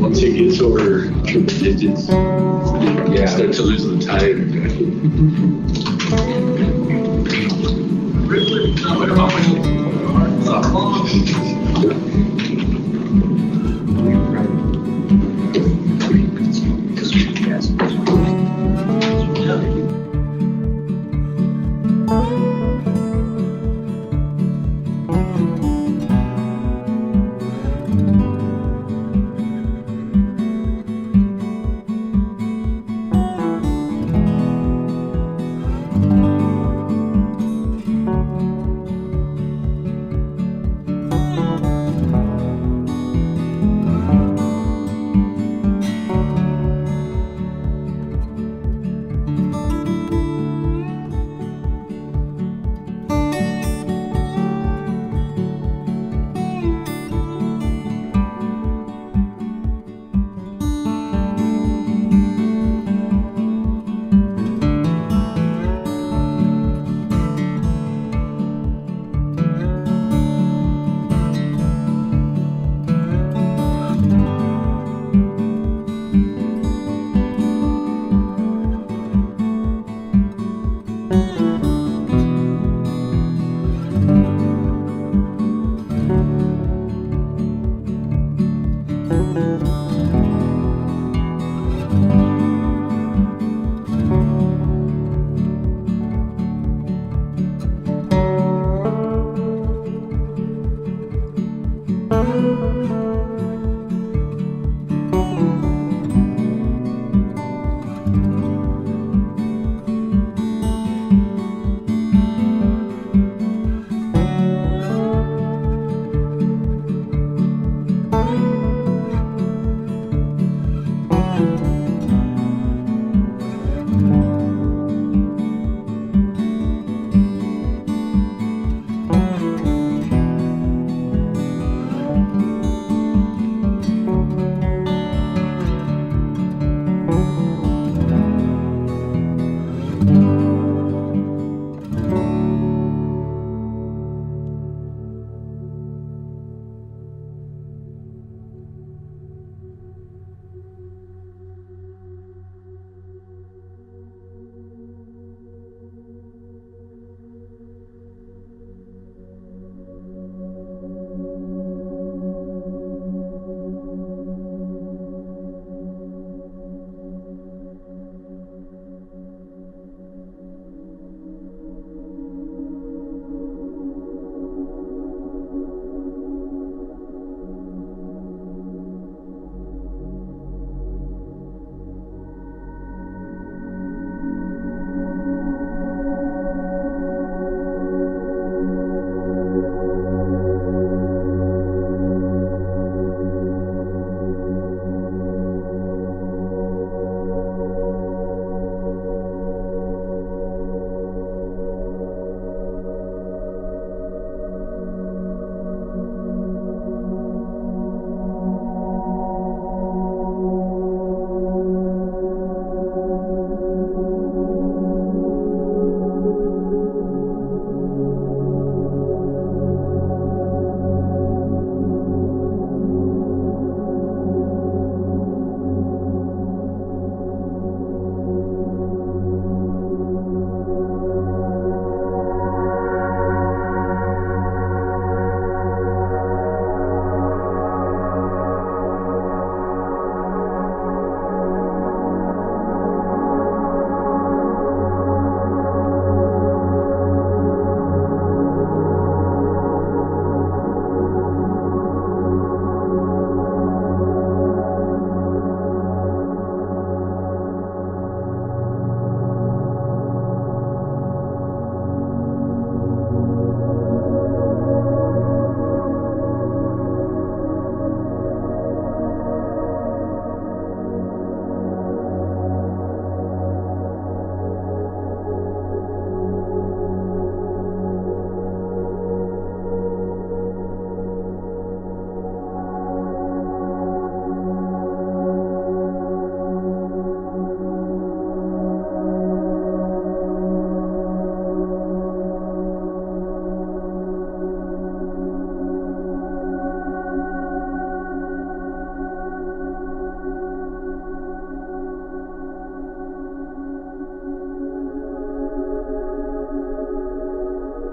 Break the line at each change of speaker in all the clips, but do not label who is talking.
Once it gets over triple digits,
Yeah.
starts to lose the tide.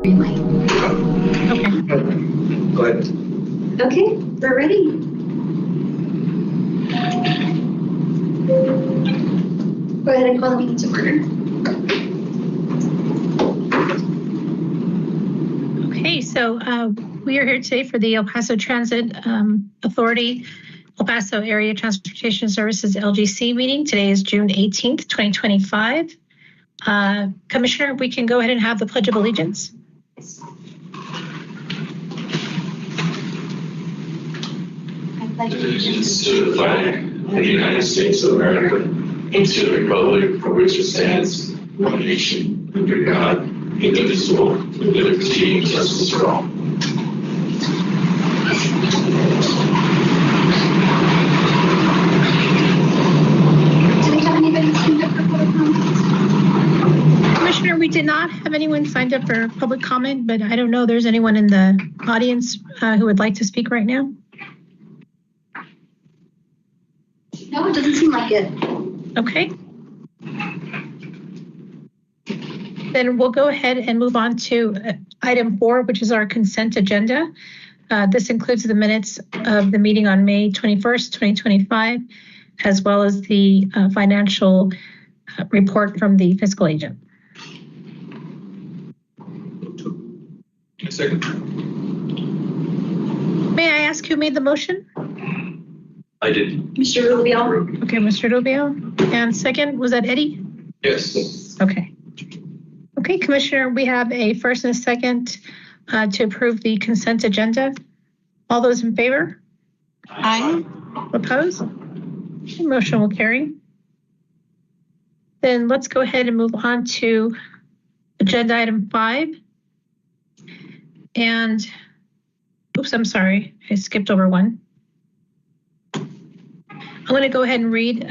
green light.
Okay.
Go ahead.
Okay, we're ready. Go ahead and call the meeting to order.
Okay, so we are here today for the El Paso Transit Authority, El Paso Area Transportation Services LGC meeting. Today is June 18th, 2025. Commissioner, we can go ahead and have the Pledge of Allegiance.
I pledge
Allegiance to the flag of the United States of America and to the republic for which it stands, one nation, under God, indivisible, with liberty and justice for all.
Do we have anybody signed up for public comment?
Commissioner, we did not have anyone signed up for public comment, but I don't know if there's anyone in the audience who would like to speak right now.
No, it doesn't seem like it.
Okay. Then we'll go ahead and move on to item 4, which is our consent agenda. This includes the minutes of the meeting on May 21st, 2025, as well as the financial report from the fiscal agent.
Second.
May I ask who made the motion?
I did.
Mr. Rubio?
Okay, Mr. Rubio. And second, was that Eddie?
Yes.
Okay. Okay, Commissioner, we have a first and a second to approve the consent agenda. All those in favor?
Aye.
Opposed? Okay, motion will carry. Then let's go ahead and move on to agenda item 5. And, oops, I'm sorry, I skipped over one. I'm going to go ahead and read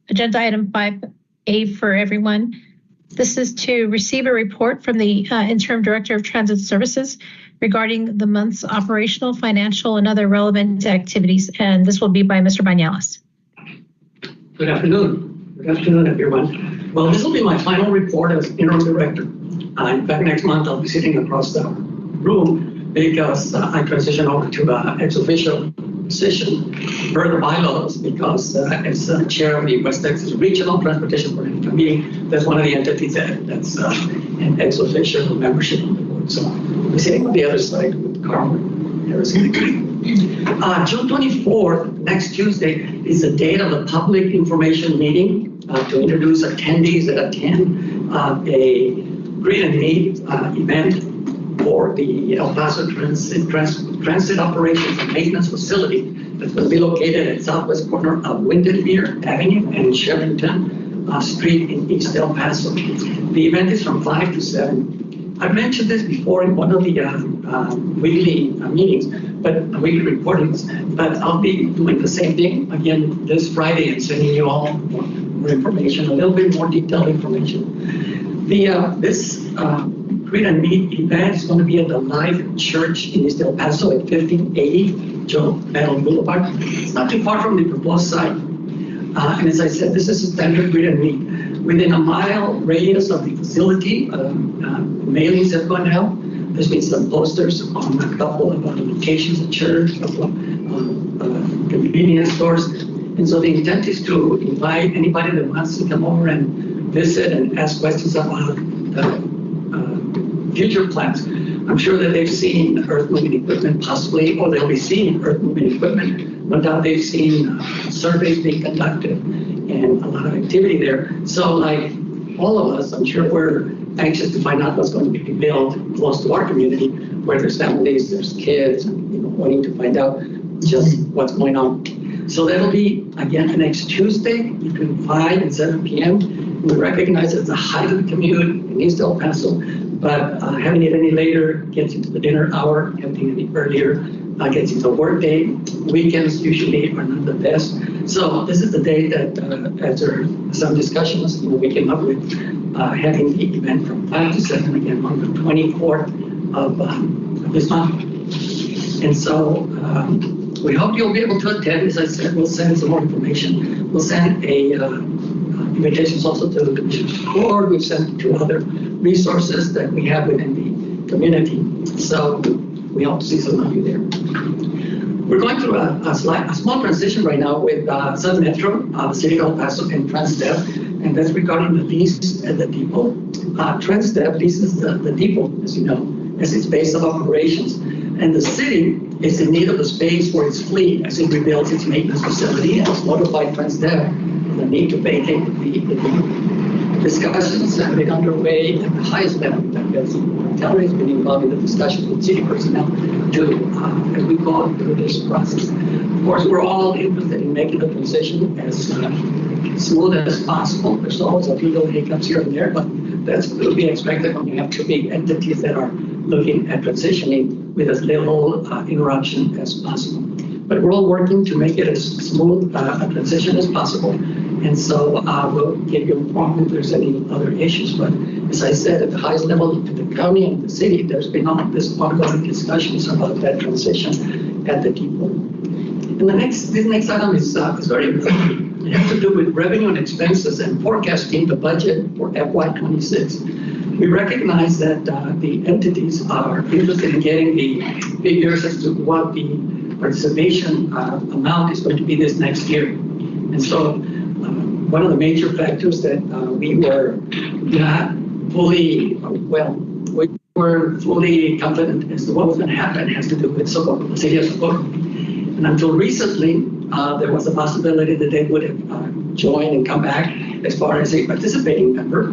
agenda item 5A for everyone. This is to receive a report from the Interim Director of Transit Services regarding the month's operational, financial, and other relevant activities. And this will be by Mr. Bañales.
Good afternoon. Good afternoon, everyone. Well, this will be my final report as interim director. In fact, next month I'll be sitting across the room because I transition over to an ex-official position per the bylaws because as chair of the West Texas Regional Transportation Coordinating Committee, that's one of the entities that's an ex-official membership on the board. So I'll be sitting on the other side with Carl Harrison. June 24th, next Tuesday, is the date of the public information meeting to introduce attendees that attend a greet and meet event for the El Paso Transit Operations and Maintenance Facility that's going to be located at southwest corner of Windermere Avenue and Sherrington Street in East El Paso. The event is from 5 to 7. I've mentioned this before in one of the weekly meetings, weekly recordings, but I'll be doing the same thing again this Friday and sending you all more information, a little bit more detailed information. This greet and meet event is going to be at the Life Church in East El Paso at 1580 Joe Battle Boulevard. It's not too far from the proposed site. And as I said, this is a standard greet and meet. Within a mile radius of the facility, mailings have gone out. There's been some posters on a couple of locations at church, a couple of convenience stores. And so the intent is to invite anybody that wants to come over and visit and ask questions about future plans. I'm sure that they've seen earth-moving equipment possibly, or they'll be seeing earth-moving equipment. No doubt they've seen surveys being conducted and a lot of activity there. So like all of us, I'm sure we're anxious to find out what's going to be built close to our community, where there's families, there's kids, and, wanting to find out just what's going on. So that'll be, again, next Tuesday between 5 and 7 p.m. We recognize it's the height of the commute in East El Paso, but having it any later gets into the dinner hour, having it any earlier gets into work day. Weekends usually are not the best. So this is the day that after some discussions, we came up with having the event from 5 to 7 again on the 24th of this month. And so we hope you'll be able to attend. As I said, we'll send some more information. We'll send invitations also to the Commissioner's Board. We've sent to other resources that we have within community. So we hope to see some of you there. We're going through a small transition right now with Sun Metro, the City of El Paso, and TransDev, and that's regarding the lease at the depot. TransDev leases the depot, as you know, as its base of operations, and the city is in need of the space for its fleet as it rebuilds its maintenance facility and has notified TransDev the need to vacate the depot. Discussions have been underway at the highest level. Because Gallery has been involved in the discussions with city personnel to, as we go through this process. Of course, we're all interested in making the transition as smooth as possible. There's always a few little hiccups here and there, but that's to be expected when you have two big entities that are looking at transitioning with as little interruption as possible. But we're all working to make it as smooth a transition as possible. And so we'll keep you informed if there's any other issues. But as I said, at the highest level, to the county and the city, there's been all this ongoing discussions about that transition at the depot. And this next item is very important. It has to do with revenue and expenses and forecasting the budget for FY26. We recognize that the entities are interested in getting the figures as to what the participation amount is going to be this next year. And so one of the major factors that we were not fully, we were fully confident as to what was going to happen has to do with Socorro, the city of Socorro. And until recently, there was a possibility that they would have joined and come back as far as a participating member.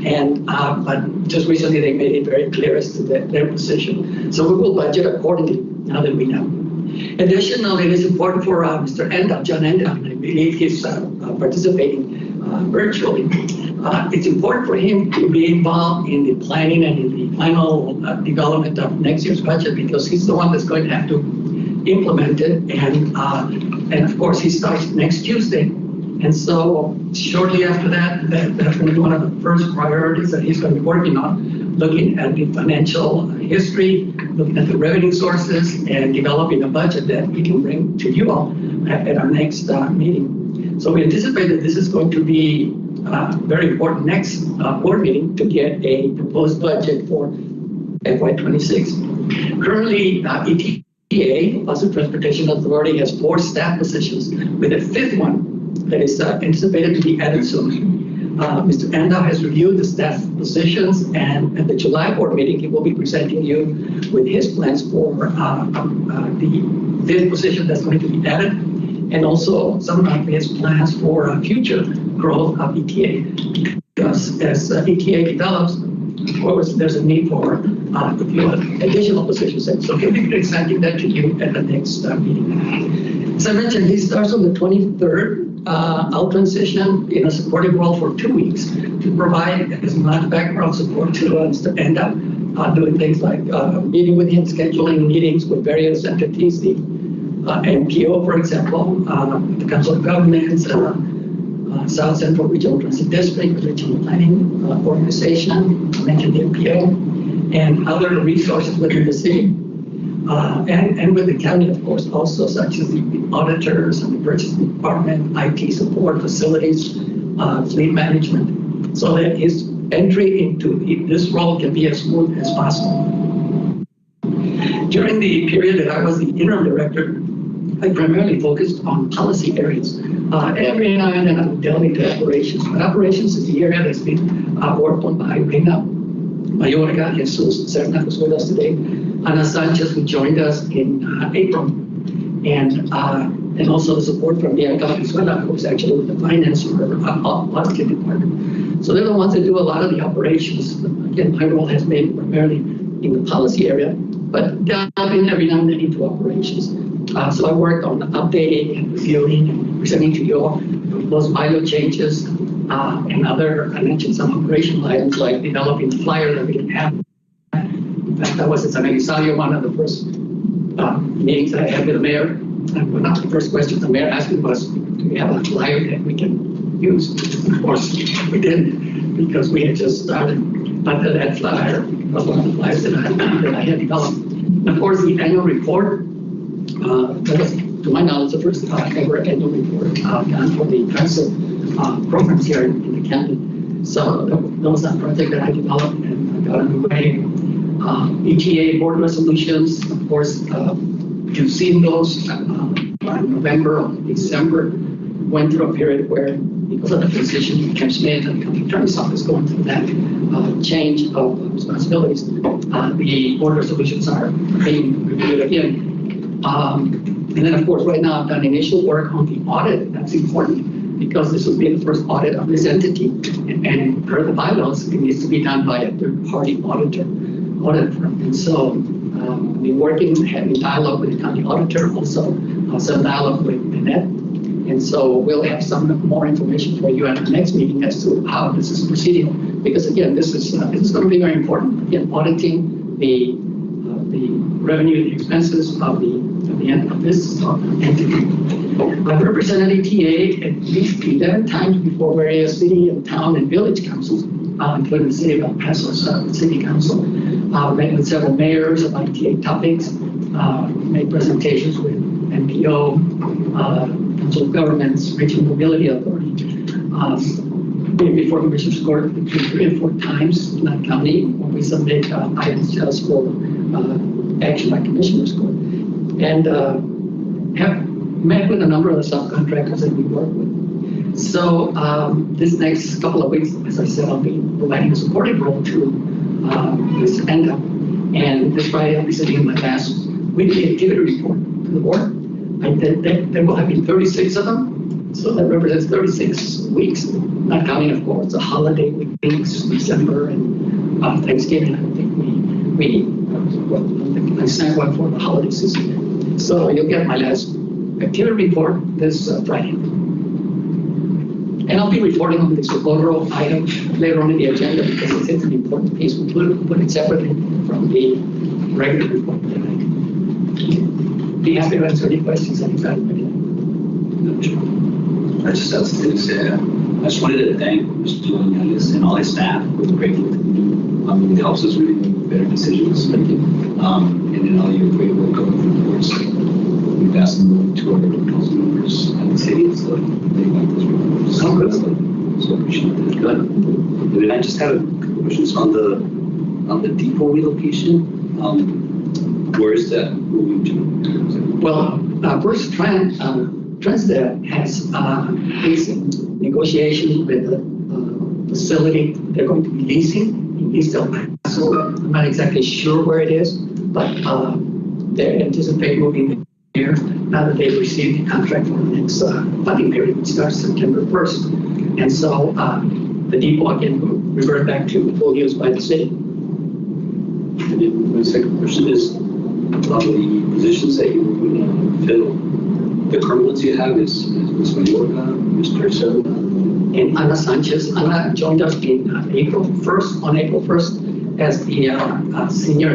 And but just recently, they made it very clear as to their position. So we will budget accordingly now that we know. Additionally, it is important for Mr. Enda, John Enda, I believe he's participating virtually. It's important for him to be involved in the planning and in the final development of next year's budget because he's the one that's going to have to implement it. And of course, he starts next Tuesday. And so shortly after that, that's going to be one of the first priorities that he's going to be working on, looking at the financial history, looking at the revenue sources, and developing a budget that we can bring to you all at our next meeting. So we anticipate that this is going to be very important next board meeting to get a proposed budget for FY26. Currently, ETA, Paso Transportation Authority, has 4 staff positions, with a 5th one that is anticipated to be added soon. Mr. Anda has reviewed the staff positions, and at the July board meeting, he will be presenting you with his plans for the 5th position that's going to be added, and also some of his plans for future growth of ETA. Because as ETA develops, of course, there's a need for additional positions. And so he'll be presenting that to you at the next meeting. As I mentioned, he starts on the 23rd. I'll transition in a supportive role for 2 weeks to provide as much background support to Mr. Enda, doing things like meeting with him, scheduling meetings with various entities, the MPO, for example, the Council of Governments, South Central Regional Transit District, the Regional Planning Organization, I mentioned the MPO, and other resources within the city. And with the county, of course, also such as the auditors and the purchasing department, IT support, facilities, fleet management, so that his entry into this role can be as smooth as possible. During the period that I was the interim director, I primarily focused on policy areas. Every now and then I would delve into operations, but operations is the area that's been worked on by Reina Mayorga, Jesus Serna, who's with us today, Ana Sanchez, who joined us in April, and also the support from Bianca Venezuela, who's actually with the finance or auditing department. So they're the ones that do a lot of the operations. Again, my role has been primarily in the policy area, but delving every now and then into operations. So I worked on updating and reviewing and presenting to you all those pilot changes and other, I mentioned some operational items like developing the flyer that we didn't have. In fact, that was at San Elizario, one of the first meetings that I had with the mayor. And one of the first questions the mayor asked me was, do we have a flyer that we can use? Of course, we didn't, because we had just started. But that flyer was one of the flyers that I had developed. And of course, the annual report, that was, to my knowledge, the first ever annual report done for the transit programs here in the county. So that was that project that I developed and I got underway. ETA board resolutions, of course, you've seen those November or December, went through a period where, because of the position, Kim Smith and the county attorney's office going through that change of responsibilities, the board resolutions are being reviewed again. And then, of course, right now I've done initial work on the audit. That's important because this will be the first audit of this entity. And per the bylaws, it needs to be done by a third-party audit firm. And so I've been working, having dialogue with the county auditor, also some dialogue with Annette. And so we'll have some more information for you at the next meeting as to how this is proceeding. Because again, this is going to be very important. Again, auditing the revenue, the expenses of the end of this entity. I've represented ETA at least 11 times before various city and town and village councils, including the city of Paso City Council. Met with several mayors about ETA topics, made presentations with NPO, Council of Governments, Regional Mobility Authority. Been before Commissioner's Court between 3 and 4 times, not counting, when we submit items just for action by Commissioner's Court. And have met with a number of the subcontractors that we work with. So this next couple of weeks, as I said, I'll be providing a supporting role to Mr. Enda. And this Friday, I'll be sending my last weekly activity report to the board. There will have been 36 of them. So that represents 36 weeks, not counting, of course, the holiday weeks, December and Thanksgiving. I think I signed one for the holiday season. So you'll get my last activity report this Friday. And I'll be reporting on the Socorro item later on in the agenda because it's an important piece. We'll put it separately from the regular report. Be happy to answer any questions anytime.
I just have something to say. I just wanted to thank Mr. Dueñas and all his staff for the great work that you do. It helps us really make better decisions. And then all your great work going through the courts. We've asked them to our council members and the city and stuff. They like those reports. So good. So appreciate that. Good. And then I just had a couple questions on the depot relocation. Where is that moving to?
Well, first, Transdev has is in negotiation with the facility they're going to be leasing in East El Paso. I'm not exactly sure where it is, but they anticipate moving there now that they've received the contract for the next funding period, which starts September 1st. And so the depot again will revert back to full use by the city.
And then my second question is, of the positions that you were going to fill, the current ones you have is Ms. Mayorga, Mr. Silva,
and Ana Sanchez. Ana joined us in April 1st as the senior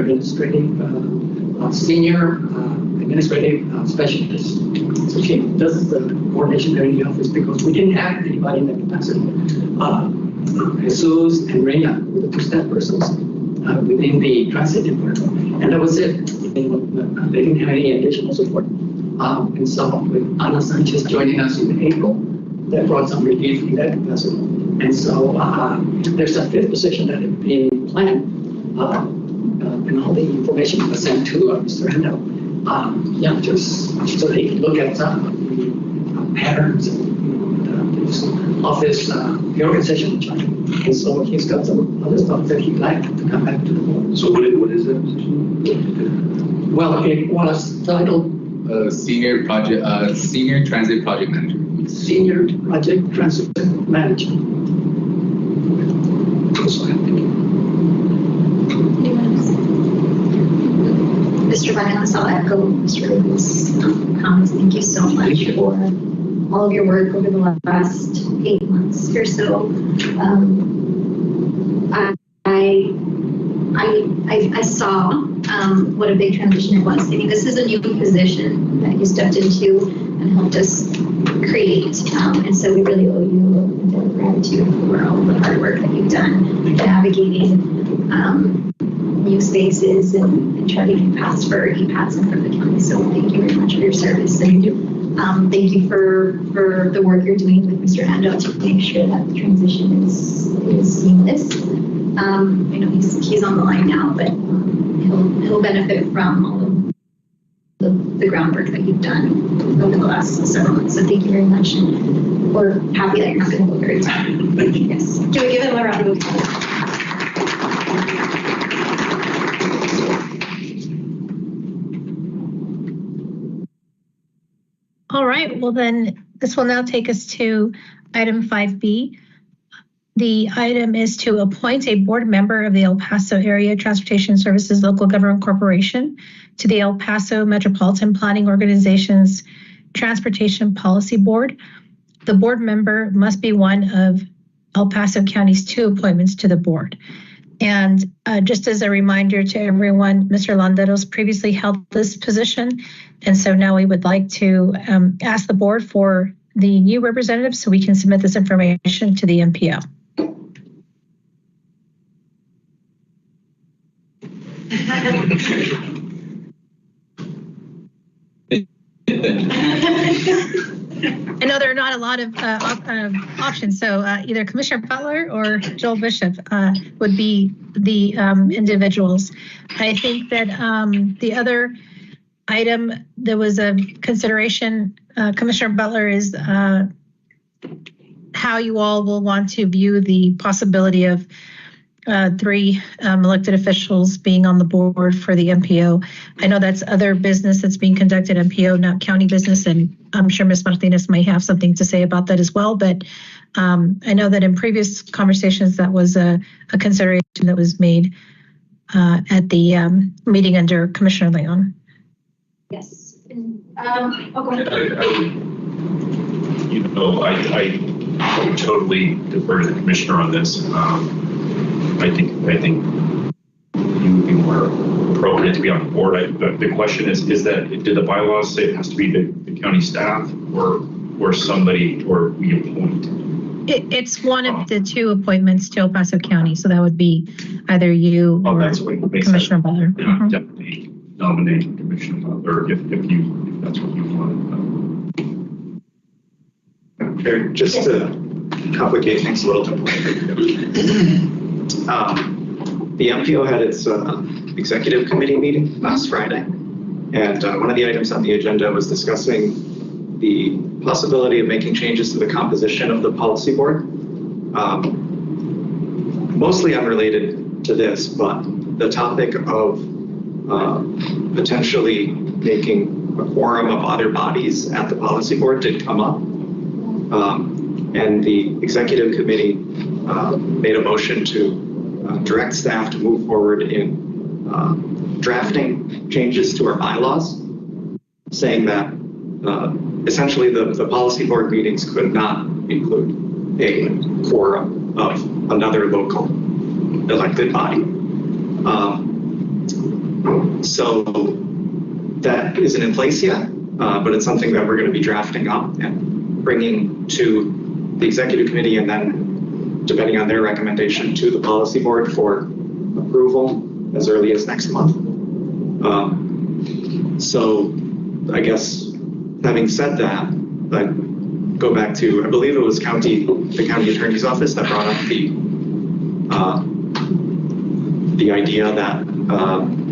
administrative specialist. So she does the coordination there in the office because we didn't have anybody in that capacity. Jesus and Reina were the 2 staff persons within the transit department, and that was it. They didn't have any additional support. And so with Ana Sanchez joining us in April, that brought some relief in that capacity. And so there's a 5th position that had been planned, and all the information was sent to Mr. Hendo. Just so they can look at the patterns and office, the organization chart. And so he's got some other stuff that he'd like to come back to the board.
So what is that position?
Well, it was titled
Senior Transit Project Manager.
Senior Project Transit Manager.
Mr. Vanegas, I'll echo Mr. Ruben's comments. Thank you so much for all of your work over the last 8 months or so. I saw what a big transition it was. I mean, this is a new position that you stepped into and helped us create. And so we really owe you a debt of gratitude for all the hard work that you've done navigating new spaces and charting paths for EPATs and for the county. So thank you very much for your service. And thank you for the work you're doing with Mr. Ando to make sure that the transition is seamless. I know he's on the line now, but he'll benefit from all of the groundwork that you've done over the last several months. So thank you very much. And we're happy that you're not going to go very far.
Thank you.
Yes. Do we give him a round of applause?
All right, well then, this will now take us to item 5B. The item is to appoint a board member of the El Paso Area Transportation Services Local Government Corporation to the El Paso Metropolitan Planning Organization's Transportation Policy Board. The board member must be one of El Paso County's 2 appointments to the board. And just as a reminder to everyone, Mr. Landeros previously held this position. And so now we would like to ask the board for the new representative so we can submit this information to the MPO. I know there are not a lot of options, so either Commissioner Butler or Joel Bishop would be the individuals. I think that the other item there was a consideration, Commissioner Butler, is how you all will want to view the possibility of 3 elected officials being on the board for the MPO. I know that's other business that's being conducted, MPO, not county business, and I'm sure Ms. Martinez might have something to say about that as well. But I know that in previous conversations, that was a consideration that was made at the meeting under Commissioner Leon.
Yes. Go ahead.
I would totally defer to the commissioner on this. I think you would be more appropriate to be on the board. But the question is that did the bylaws say it has to be the county staff or somebody, or we appoint?
It's one of the 2 appointments to El Paso County, so that would be either you or Commissioner Butler.
Yeah, definitely nominate Commissioner Butler if that's what you want.
Okay, just to complicate things a little bit. The MPO had its executive committee meeting last Friday, and one of the items on the agenda was discussing the possibility of making changes to the composition of the policy board. Mostly unrelated to this, but the topic of potentially making a quorum of other bodies at the policy board did come up. And the executive committee made a motion to direct staff to move forward in drafting changes to our bylaws, saying that essentially the policy board meetings could not include a quorum of another local elected body. So that isn't in place yet, but it's something that we're going to be drafting up and bringing to the executive committee, and then depending on their recommendation to the policy board for approval as early as next month. So I guess having said that, I go back to, I believe it was the county attorney's office that brought up the idea that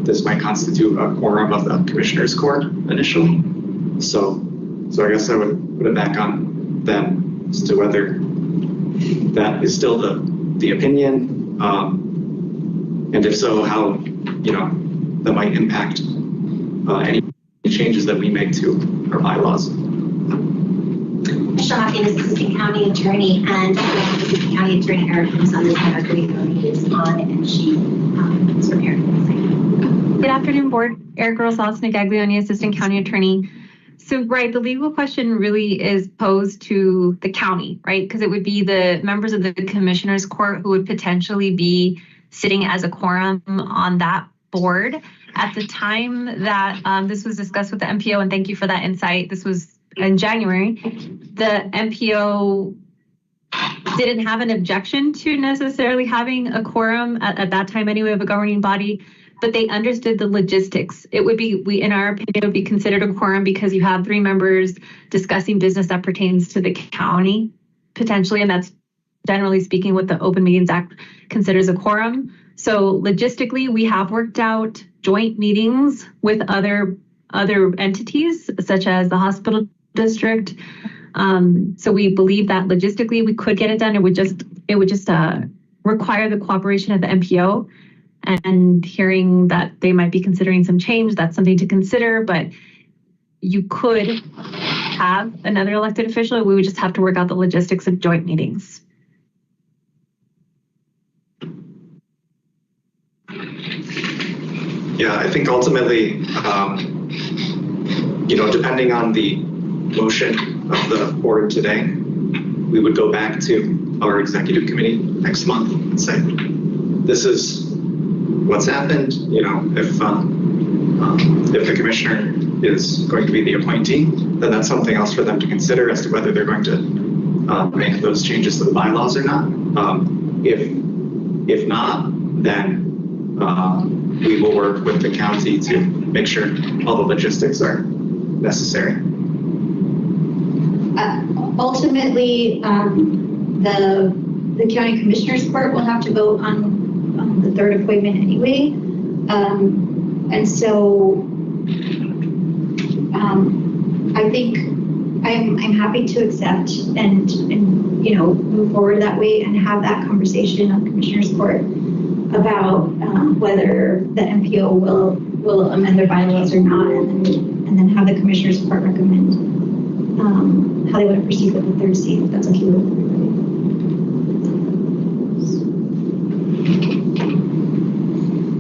this might constitute a quorum of the commissioners court initially. So I guess I would put it back on them as to whether that is still the opinion, and if so, how that might impact any changes that we make to our bylaws.
Michelle Hopkins, Assistant County Attorney, and Assistant County Attorney Eric Gonzalez is on, and she is prepared.
Good afternoon, Board. Eric Rosales Negaglioni, Assistant County Attorney. So, right, the legal question really is posed to the county, right? Because it would be the members of the Commissioners Court who would potentially be sitting as a quorum on that board. At the time that this was discussed with the MPO, and thank you for that insight, this was in January, the MPO didn't have an objection to necessarily having a quorum at that time anyway of a governing body, but they understood the logistics. It would be, in our opinion, it would be considered a quorum because you have 3 members discussing business that pertains to the county potentially, and that's generally speaking, what the Open Meetings Act considers a quorum. So logistically, we have worked out joint meetings with other entities, such as the hospital district. So we believe that logistically we could get it done. It would just require the cooperation of the MPO. And hearing that they might be considering some change, that's something to consider. But you could have another elected official. We would just have to work out the logistics of joint meetings.
Yeah, I think ultimately, depending on the motion of the board today, we would go back to our executive committee next month and say, this is what's happened. If the commissioner is going to be the appointee, then that's something else for them to consider as to whether they're going to make those changes to the bylaws or not. If not, then we will work with the county to make sure all the logistics are necessary.
Ultimately, the county commissioners court will have to vote on the third appointment anyway. And so I think I'm happy to accept and move forward that way and have that conversation on commissioners court about whether the MPO will amend their bylaws or not, and then have the commissioners court recommend how they want to proceed with the third seat, if that's okay with everybody.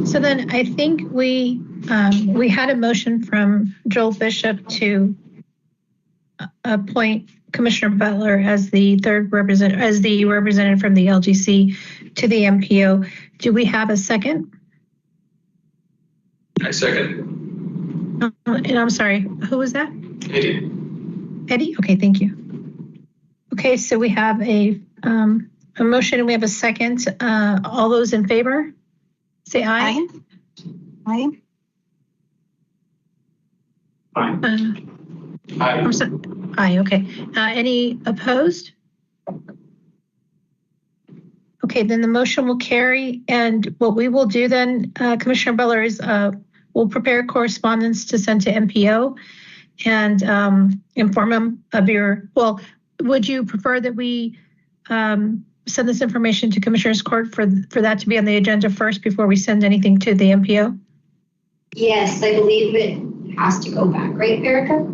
So then I think we had a motion from Joel Bishop to appoint Commissioner Butler as the representative from the LGC to the MPO. Do we have a second?
I second.
And I'm sorry, who was that?
Eddie.
Eddie? Okay, thank you. Okay, so we have a motion and we have a second. All those in favor? Say aye.
Aye.
Fine.
Aye.
I'm sorry. Aye, okay. Any opposed? Okay, then the motion will carry. And what we will do then, Commissioner Butler, is we'll prepare correspondence to send to MPO and inform them of would you prefer that we send this information to Commissioners Court for that to be on the agenda first before we send anything to the MPO?
Yes, I believe it has to go back, right, Erica?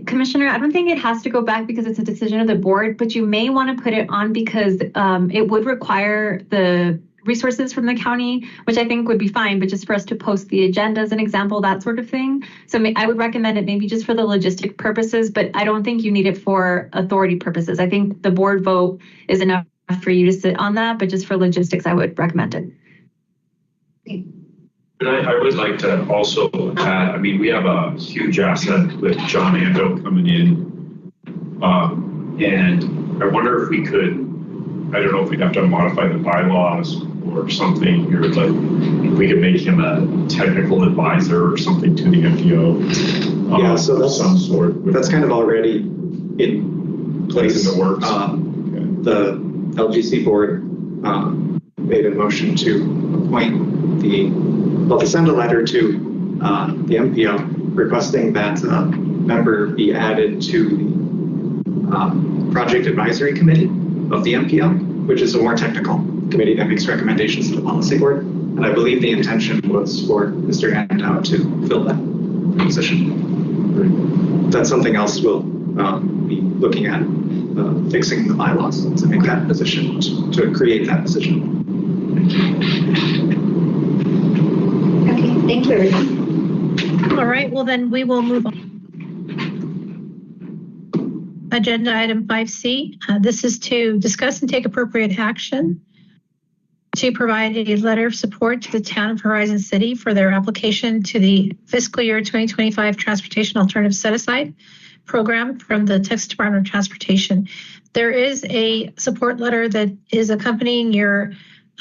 Commissioner, I don't think it has to go back because it's a decision of the board, but you may want to put it on because it would require the resources from the county, which I think would be fine, but just for us to post the agenda as an example, that sort of thing. So I would recommend it maybe just for the logistic purposes, but I don't think you need it for authority purposes. I think the board vote is enough for you to sit on that, but just for logistics, I would recommend it.
And I would like to also add, we have a huge asset with John Ando coming in. And I wonder if we could, I don't know if we'd have to modify the bylaws or something here, but if we could make him a technical advisor or something to the MPO.
Yeah, so that's
some sort.
That's kind of already in place.
In the works.
The LGC board made a motion to appoint to send a letter to the MPO requesting that a member be added to the project advisory committee of the MPO, which is a more technical committee that makes recommendations to the policy board. And I believe the intention was for Mr. Andow to fill that position. That's something else we'll be looking at, fixing the bylaws to make that position, to create that position.
Okay, thank you, everyone.
All right, well then we will move on. Agenda item 5C. This is to discuss and take appropriate action to provide a letter of support to the town of Horizon City for their application to the fiscal year 2025 Transportation Alternative Set-Aside program from the Texas Department of Transportation. There is a support letter that is accompanying your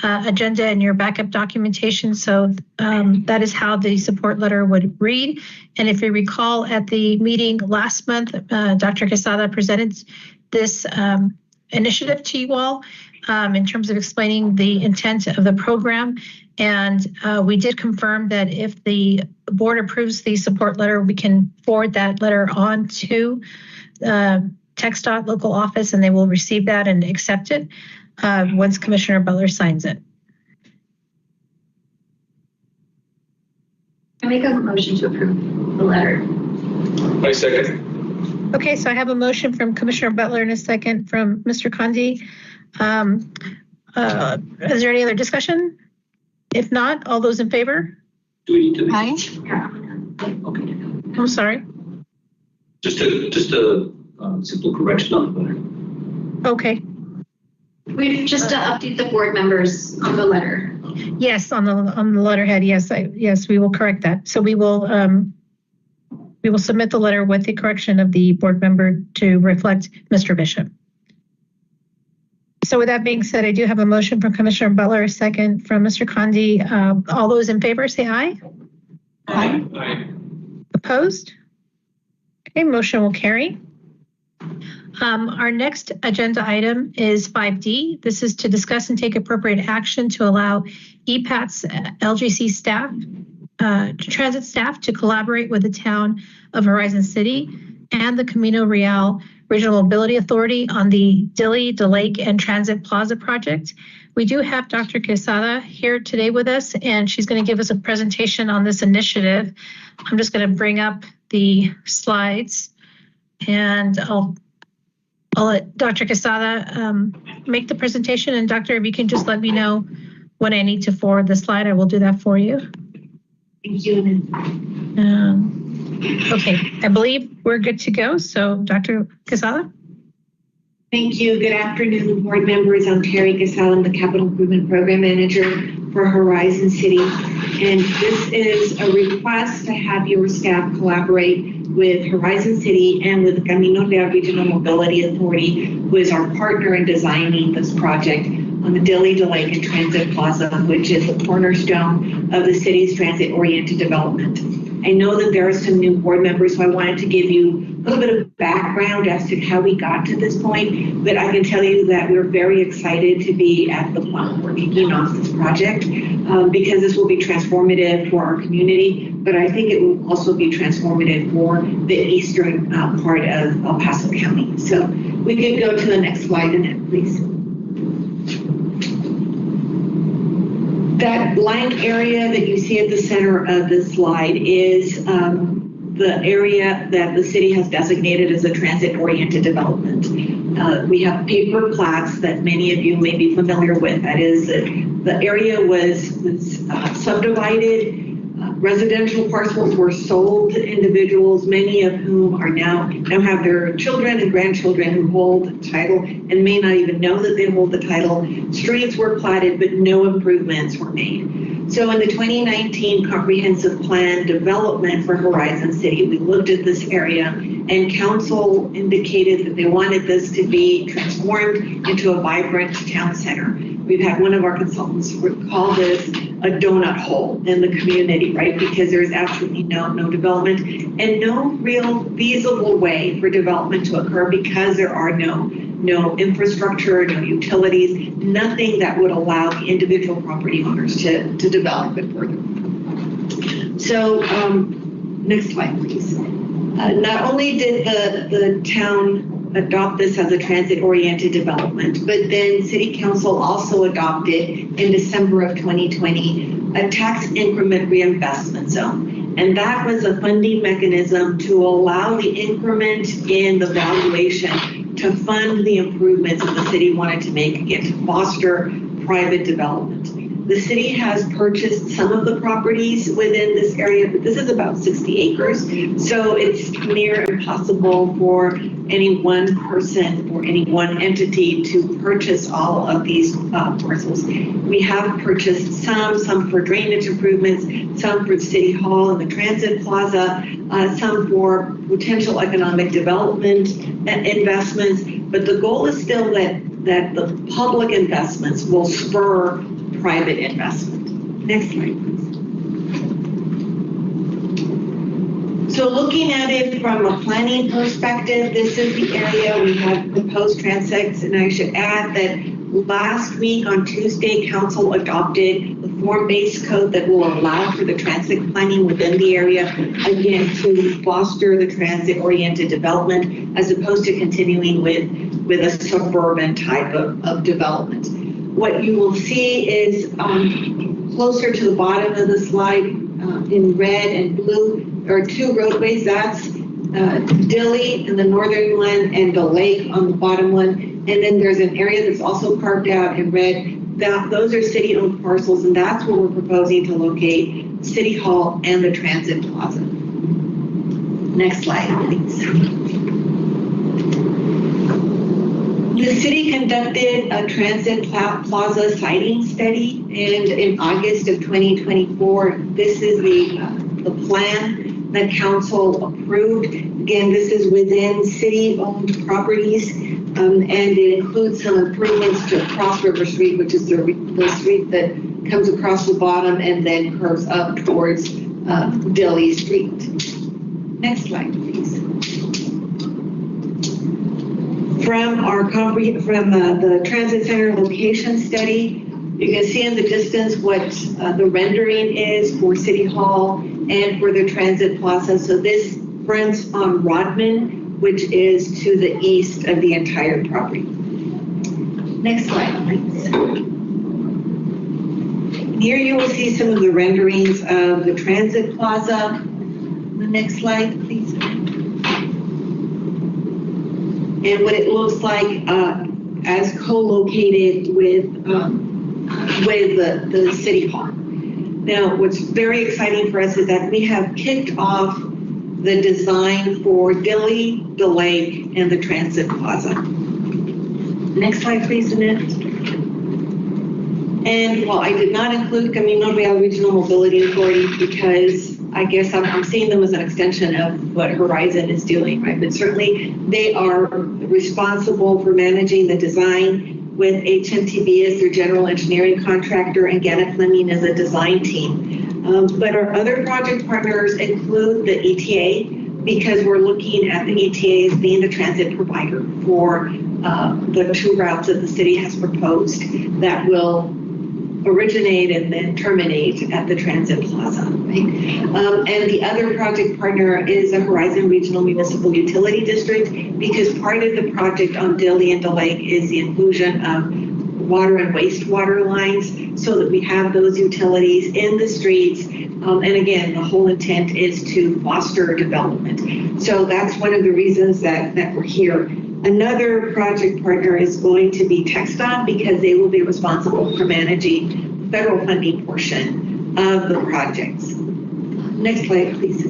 agenda and your backup documentation. So that is how the support letter would read. And if you recall at the meeting last month, Dr. Quesada presented this initiative to you all in terms of explaining the intent of the program. And we did confirm that if the board approves the support letter, we can forward that letter on to TxDOT local office, and they will receive that and accept it once Commissioner Butler signs it.
I make a motion to approve the letter.
I second.
Okay, so I have a motion from Commissioner Butler and a second from Mr. Condi. Is there any other discussion? If not, all those in favor?
Do we need to?
Aye.
Okay.
I'm sorry.
Just a simple correction on the letter.
Okay.
We just update the board members on the letter.
Yes, on the letterhead. Yes, yes, we will correct that. So we will submit the letter with the correction of the board member to reflect Mr. Bishop. So with that being said, I do have a motion from Commissioner Butler, a second from Mr. Condi. All those in favor say aye.
Aye.
Aye.
Opposed? Okay, motion will carry. Our next agenda item is 5D. This is to discuss and take appropriate action to allow EPAT's LGC staff, transit staff to collaborate with the town of Horizon City and the Camino Real Regional Mobility Authority on the Dili, DeLake, and Transit Plaza project. We do have Dr. Quesada here today with us, and she's going to give us a presentation on this initiative. I'm just going to bring up the slides, and I'll let Dr. Quesada make the presentation. And Doctor, if you can just let me know when I need to forward the slide, I will do that for you.
Thank you.
Okay, I believe we're good to go. So Dr. Quesada?
Thank you. Good afternoon, board members. I'm Terry Casal. I'm the Capital Improvement Program Manager for Horizon City. And this is a request to have your staff collaborate with Horizon City and with the Camino Real Regional Mobility Authority, who is our partner in designing this project on the Dili, DeLake, and Transit Plaza, which is the cornerstone of the city's transit-oriented development. I know that there are some new board members, so I wanted to give you a little bit of background as to how we got to this point, but I can tell you that we're very excited to be at the point we're kicking off this project because this will be transformative for our community, but I think it will also be transformative for the eastern part of El Paso County. So we could go to the next slide, Annette, please. That blank area that you see at the center of the slide is the area that the city has designated as a transit-oriented development. We have paper plats that many of you may be familiar with. That is, the area was subdivided. Residential parcels were sold to individuals, many of whom are now have their children and grandchildren who hold the title and may not even know that they hold the title. Streets were platted, but no improvements were made. So in the 2019 comprehensive plan development for Horizon City, we looked at this area and council indicated that they wanted this to be transformed into a vibrant town center. We've had one of our consultants call this a donut hole in the community, right? Because there's absolutely no development and no real feasible way for development to occur because there are no infrastructure, no utilities, nothing that would allow the individual property owners to develop it further. So next slide, please. Not only did the town adopt this as a transit-oriented development, but then City Council also adopted in December of 2020 a tax increment reinvestment zone. And that was a funding mechanism to allow the increment in the valuation to fund the improvements that the city wanted to make, again, to foster private development. The city has purchased some of the properties within this area, but this is about 60 acres. So it's near impossible for any one person or any one entity to purchase all of these parcels. We have purchased some for drainage improvements, some for City Hall and the Transit Plaza, some for potential economic development investments. But the goal is still that the public investments will spur private investment. Next slide, please. So looking at it from a planning perspective, this is the area we have proposed transects, and I should add that last week on Tuesday, council adopted the form-based code that will allow for the transit planning within the area, again, to foster the transit-oriented development as opposed to continuing with a suburban type of development. What you will see is closer to the bottom of the slide in red and blue, there are two roadways. That's Dilly in the northern one and the lake on the bottom one. And then there's an area that's also carved out in red. Those are city-owned parcels, and that's where we're proposing to locate City Hall and the Transit Plaza. Next slide, please. The city conducted a Transit Plaza siting study, and in August of 2024, this is the plan that council approved. Again, this is within city-owned properties, and it includes some improvements to Cross River Street, which is the street that comes across the bottom and then curves up towards Dilly Street. Next slide, please. From the transit center location study, you can see in the distance what the rendering is for City Hall and for the Transit Plaza. So this fronts on Rodman, which is to the east of the entire property. Next slide, please. Here you will see some of the renderings of the Transit Plaza. The next slide, please. And what it looks like as co-located with the City Hall. Now, what's very exciting for us is that we have kicked off the design for Dilly, the lake, and the Transit Plaza. Next slide, please, Annette. And while I did not include Camino Real Regional Mobility Authority because I guess I'm seeing them as an extension of what Horizon is doing, right? But certainly they are responsible for managing the design with HMTB as their general engineering contractor and Gannett Fleming as a design team. But our other project partners include the ETA because we're looking at the ETA as being the transit provider for the two routes that the city has proposed that will originate and then terminate at the Transit Plaza, right? And the other project partner is the Horizon Regional Municipal Utility District because part of the project on Dilly and the lake is the inclusion of water and wastewater lines so that we have those utilities in the streets. And again, the whole intent is to foster development. So that's one of the reasons that we're here. Another project partner is going to be TxDOT because they will be responsible for managing the federal funding portion of the projects. Next slide, please.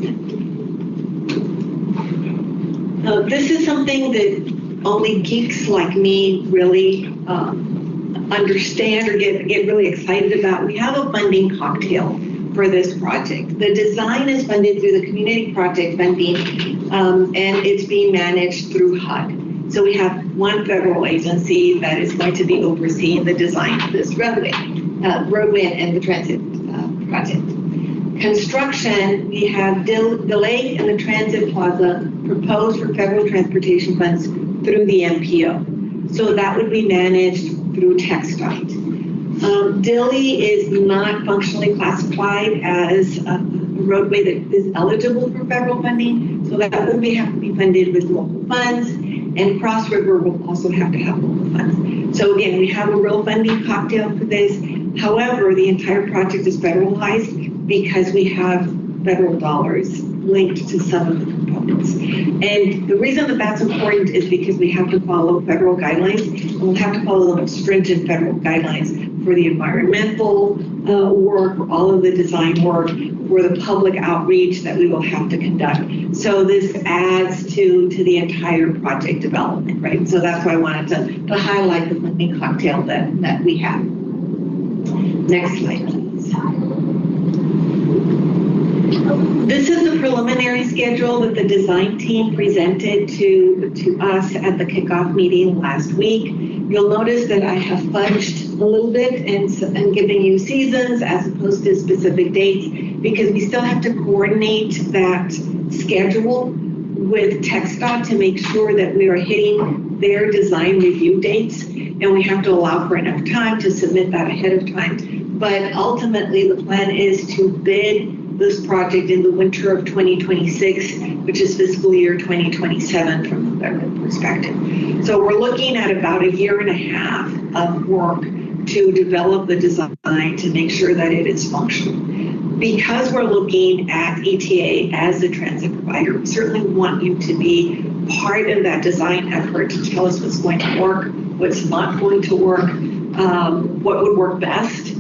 This is something that only geeks like me really understand or get really excited about. We have a funding cocktail for this project. The design is funded through the community project funding, and it's being managed through HUD. So we have one federal agency that is going to be overseeing the design of this roadway and the transit project. Construction, we have the lake and the Transit Plaza proposed for federal transportation funds through the MPO. So that would be managed through TxDOT. Dilly is not functionally classified as a roadway that is eligible for federal funding, so that would have to be funded with local funds, and Cross River will also have to have local funds. So again, we have a real funding cocktail for this. However, the entire project is federalized because we have federal dollars linked to some of the components. And the reason that that's important is because we have to follow federal guidelines, and we'll have to follow the stringent federal guidelines for the environmental work, for all of the design work, for the public outreach that we will have to conduct. So this adds to the entire project development, right? So that's why I wanted to highlight the funding cocktail that we have. Next slide, please. This is the preliminary schedule that the design team presented to us at the kickoff meeting last week. You'll notice that I have fudged a little bit and giving you seasons as opposed to specific dates. because we still have to coordinate that schedule with TxDOT to make sure that we are hitting their design review dates, and we have to allow for enough time to submit that ahead of time. But ultimately, the plan is to bid this project in the winter of 2026, which is fiscal year 2027 from the federal perspective. So we're looking at about 1.5 years of work to develop the design to make sure that it is functional. Because we're looking at ETA as a transit provider, we certainly want you to be part of that design effort to tell us what's going to work, what's not going to work, what would work best.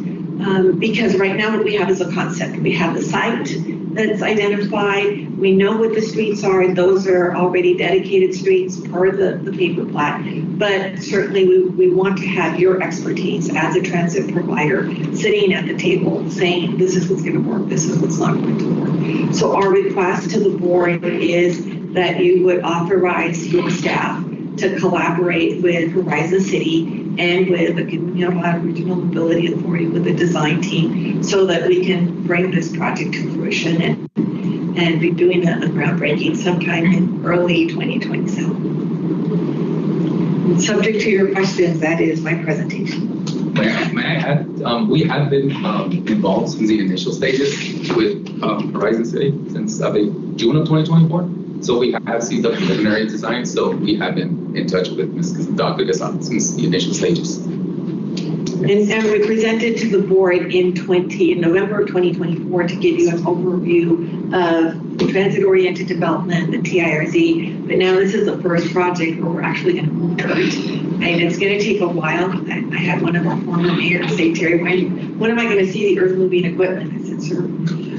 Because right now what we have is a concept. We have the site that's identified. We know what the streets are. Those are already dedicated streets per the paper plat. But certainly we want to have your expertise as a transit provider sitting at the table saying, this is what's going to work, this is what's not going to work. So our request to the board is that you would authorize your staff to collaborate with Horizon City and with the Regional Mobility Authority, with the design team, so that we can bring this project to fruition and be doing a groundbreaking sometime in early 2027. Subject to your questions, that is my presentation.
May I add, we have been involved since the initial stages with Horizon City since June of 2024. So we have seen the preliminary design. So we have been in touch with Dr. Gassan since the initial stages.
And we presented to the board in November of 2024 to give you an overview of the transit-oriented development, the TIRZ. But now this is the first project where we're actually going to move dirt. And it's going to take a while. I had one of our former mayors say, Terry, when am I going to see the earth-moving equipment? I said, sir,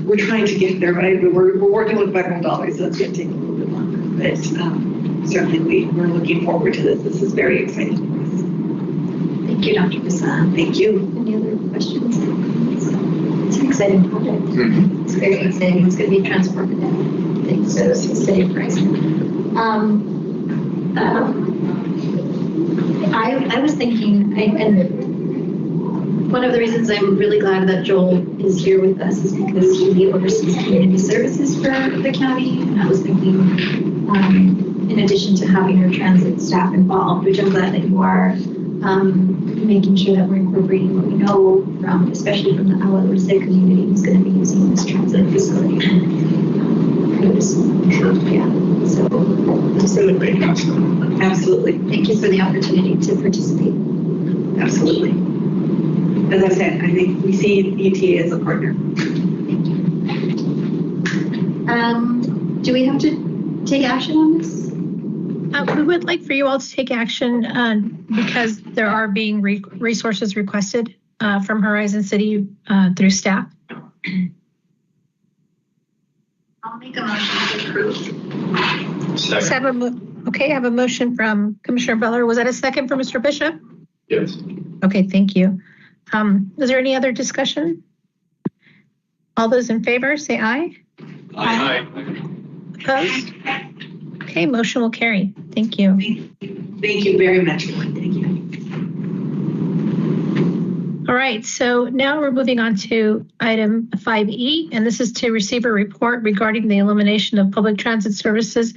we're trying to get there, but we're working with federal dollars, so it's going to take a little bit longer. But certainly we're looking forward to this. This is very exciting for us.
Thank you, Dr. Gassan.
Thank you.
Any other questions? It's an exciting project.
Mm-hmm.
It's very exciting. It's going to be transformative. Thanks to the city of Horizon. I was thinking, and one of the reasons I'm really glad that Joel is here with us is because he oversees community services for the county. And I was thinking, in addition to having your transit staff involved, which I'm glad that you are, making sure that we're incorporating what we know from, especially from the LGC community who's going to be using this transit facility.
Sure.
Yeah. So absolutely.
Absolutely.
Thank you for the opportunity to participate.
Absolutely. As I said, I think we see ETA as a partner.
Thank you. Do we have to take action on this?
We would like for you all to take action because there are being resources requested from Horizon City through staff.
I'll make a motion to approve.
Second.
Okay, I have a motion from Commissioner Beller. Was that a second for Mr. Bishop?
Yes.
Okay, thank you. Is there any other discussion? All those in favor, say aye.
Aye.
Opposed? Okay, motion will carry. Thank you.
Thank you very much. Thank you.
All right, so now we're moving on to item 5E, and this is to receive a report regarding the elimination of public transit services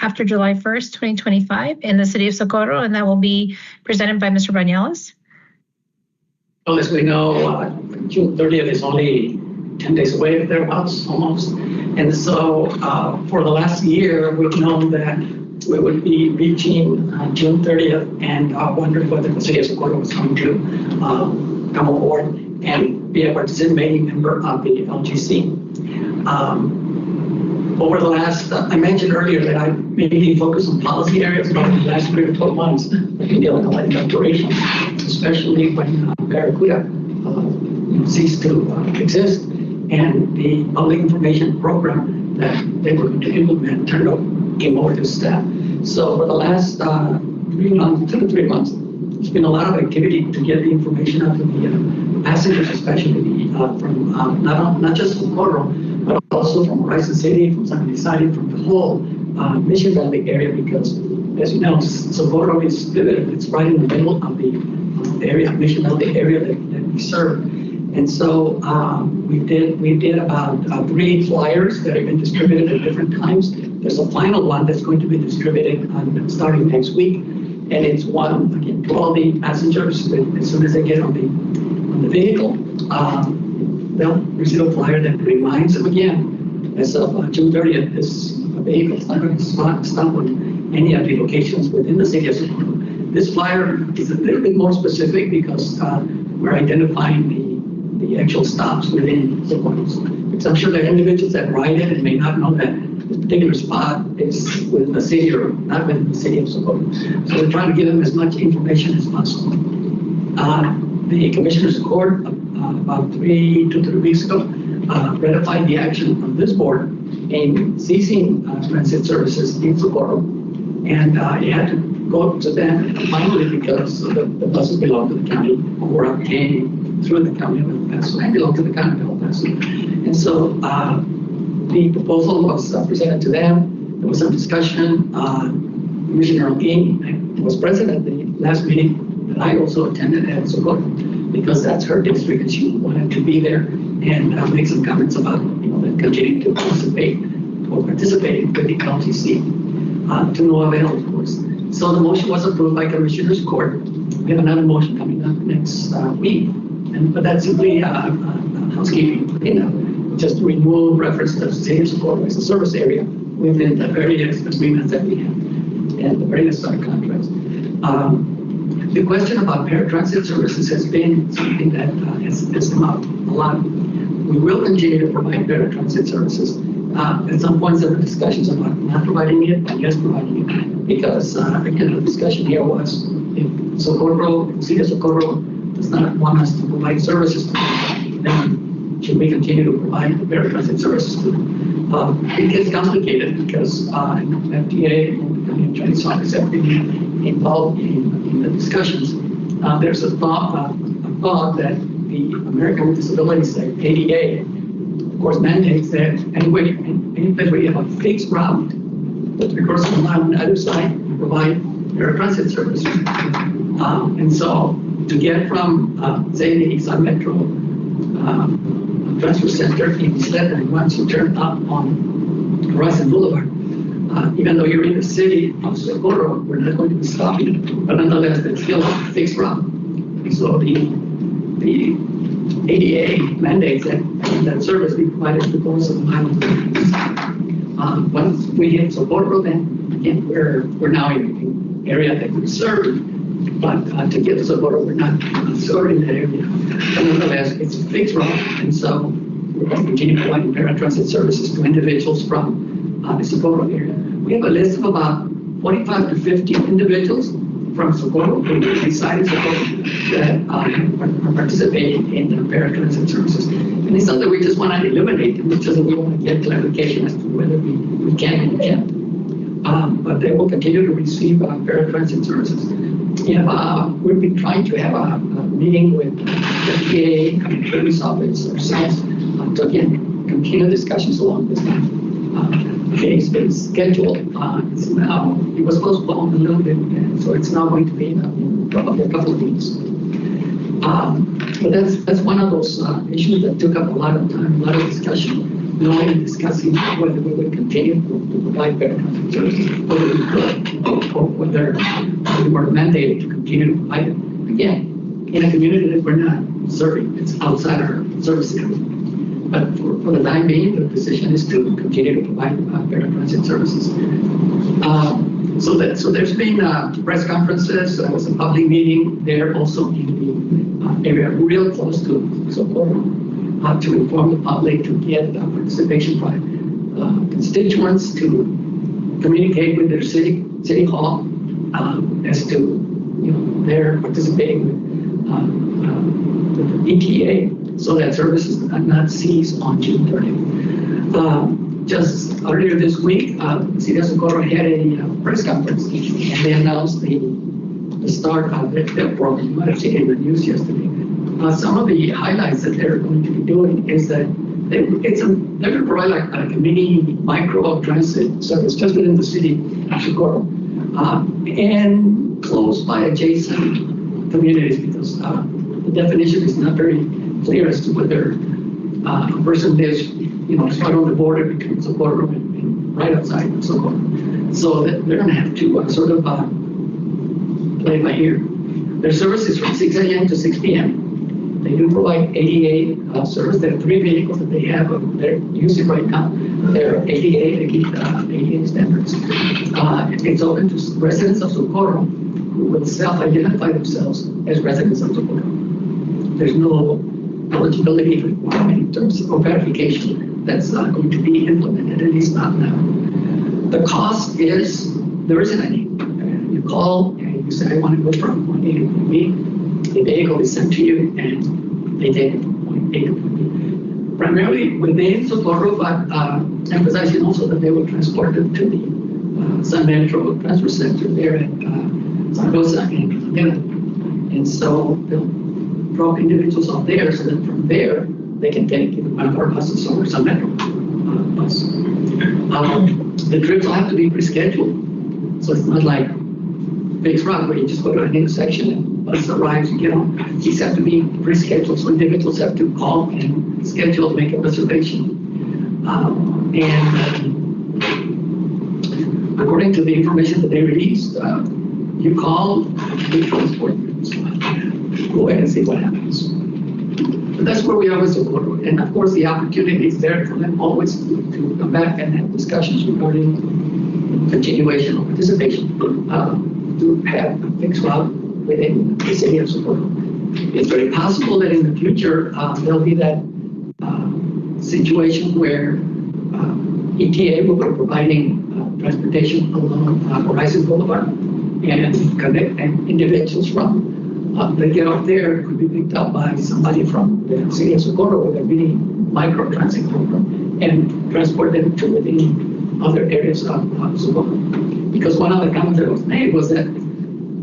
after July 1st, 2025 in the city of Socorro, and that will be presented by Mr. Bañales.
Well, as we know, June 30th is only 10 days away, thereabouts, almost. And so for the last year, we've known that we would be reaching June 30th and wondered whether the city of Socorro was going to come aboard and be a participating member of the LGC. Over the last, I mentioned earlier that I mainly focus on policy areas, but in the last 3 to 12 months, I've been dealing a lot of operations, especially when Barracuda ceased to exist and the public information program that they were going to implement came over to staff. So for the last 2 to 3 months, there's been a lot of activity to get the information out to the passengers, especially from not just from Socorro, but also from Horizon City, from San Luis, from the whole Mission Valley area, because as you know, Socorro is pivoted. It's right in the middle of the area, Mission Valley area that we serve. And so we did about 3 flyers that have been distributed at different times. There's a final one that's going to be distributed starting next week, and it's one again to all the passengers. As soon as they get on the vehicle, they'll receive a flyer that reminds them again, as of June 30th, this vehicle is not going to stop on any of the locations within the city of Socorro. This flyer is a little bit more specific because we're identifying the actual stops within Socorro. Because I'm sure there are individuals that ride it and may not know that this particular spot is within the city or not within the city of Socorro. So we're trying to give them as much information as possible. The Commissioners Court about 2 to 3 weeks ago ratified the action of this board in ceasing transit services in Socorro, and it had to go to them finally because the buses belong to the county or were obtained through the county of El Paso and belong to the county of El Paso. And so the proposal was presented to them. There was some discussion. Commissioner King was present at the last meeting that I also attended at Socorro because that's her district and she wanted to be there and make some comments about continuing to participate with the LGC to no avail, of course. So the motion was approved by Commissioners Court. We have another motion coming up next week, but that's simply housekeeping, just to remove reference to the city of Socorro as a service area within the various agreements that we have and the various contracts. The question about paratransit services has been something that has come up a lot. We will continue to provide paratransit services. At some points there were discussions about not providing it, but yes, providing it. Because again, the discussion here was if Socorro, the city of Socorro does not want us to provide services to them, then should we continue to provide the paratransit services to them? It gets complicated because FDA and the county attorney's office have been involved in the discussions. There's a thought that the American with Disabilities Act, ADA, of course, mandates that any place where you have a fixed route with regards to the line on the other side, provide paratransit services. And so to get from, say, the Sun Metro Transfer Center instead, and once you turn up on Horizon Boulevard, even though you're in the city of Socorro, we're not going to be stopping, but nonetheless, it's still a fixed route. So the ADA mandates that service be provided to those of the island. Once we hit Socorro, then again, we're now in an area that we serve, but to get to Socorro, we're not serving that area. But nonetheless, it's a fixed route, and so we're going to continue providing paratransit services to individuals from the Socorro area. We have a list of about 45 to 50 individuals from Socorro, who reside in Socorro, that are participating in the paratransit services. And it's something we just want to eliminate, and it's just that we want to get clarification as to whether we can and can't. But they will continue to receive paratransit services. We've been trying to have a meeting with the FDA, county attorney's office, ourselves, to again continue discussions along this line. It's been scheduled. It's now, it was postponed a little bit, and so it's now going to be probably a couple of weeks. But that's one of those issues that took up a lot of time, a lot of discussion, knowing, discussing whether we would continue to provide paratransit services, whether we could, or whether we were mandated to continue to provide it. Again, in a community that we're not serving, it's outside our service area. But for the time being, the decision is to continue to provide paratransit services. So there's been press conferences. There was a public meeting there also in the area real close to Socorro to inform the public, to get participation by constituents, to communicate with their city hall as to their participating with the ETA, so that services not cease on June 30th. Just earlier this week, City of Socorro had a press conference, and they announced the start of their program. You might have seen it in the news yesterday. Some of the highlights that they're going to be doing is that they're going to provide like a mini micro transit service just within the city of Socorro, and close by adjacent communities, because the definition is not very clear as to whether a person lives, right on the border between Socorro and right outside Socorro. So that they're going to have to sort of play by ear. Their service is from 6 a.m. to 6 p.m. They do provide ADA service. There are 3 vehicles that they have. They're using right now. They're ADA, they keep ADA standards. It's open to residents of Socorro who will self-identify themselves as residents of Socorro. There's no eligibility requirement in terms of verification that's going to be implemented, at least not now. The cost is, there isn't any. You call and you say, I want to go from point A to point B. The vehicle is sent to you and they take it from point A to point B. Primarily within Socorro, but emphasizing also that they will transport them to the San Metro Transfer Center there at Zaragoza and Canela. And so they'll drop individuals off there so that from there they can take either one of our buses or San Metro bus. The trips will have to be pre-scheduled. So it's not like fixed route where you just go to an intersection and bus arrives, you get on. These have to be pre-scheduled, so individuals have to call and schedule, make a reservation. According to the information that they released, you call, we transport you. So go ahead and see what happens. But that's where we are with Socorro. And of course, the opportunity is there for them always to come back and have discussions regarding continuation or participation. To have a fixed route within the city of Socorro. It's very possible that in the future there'll be that situation where ETA will be providing transportation along Horizon Boulevard and connect and individuals from they get up there could be picked up by somebody from the city of Socorro with a mini micro transit program and transport them to within other areas of Socorro. Because one of the comments that was made was that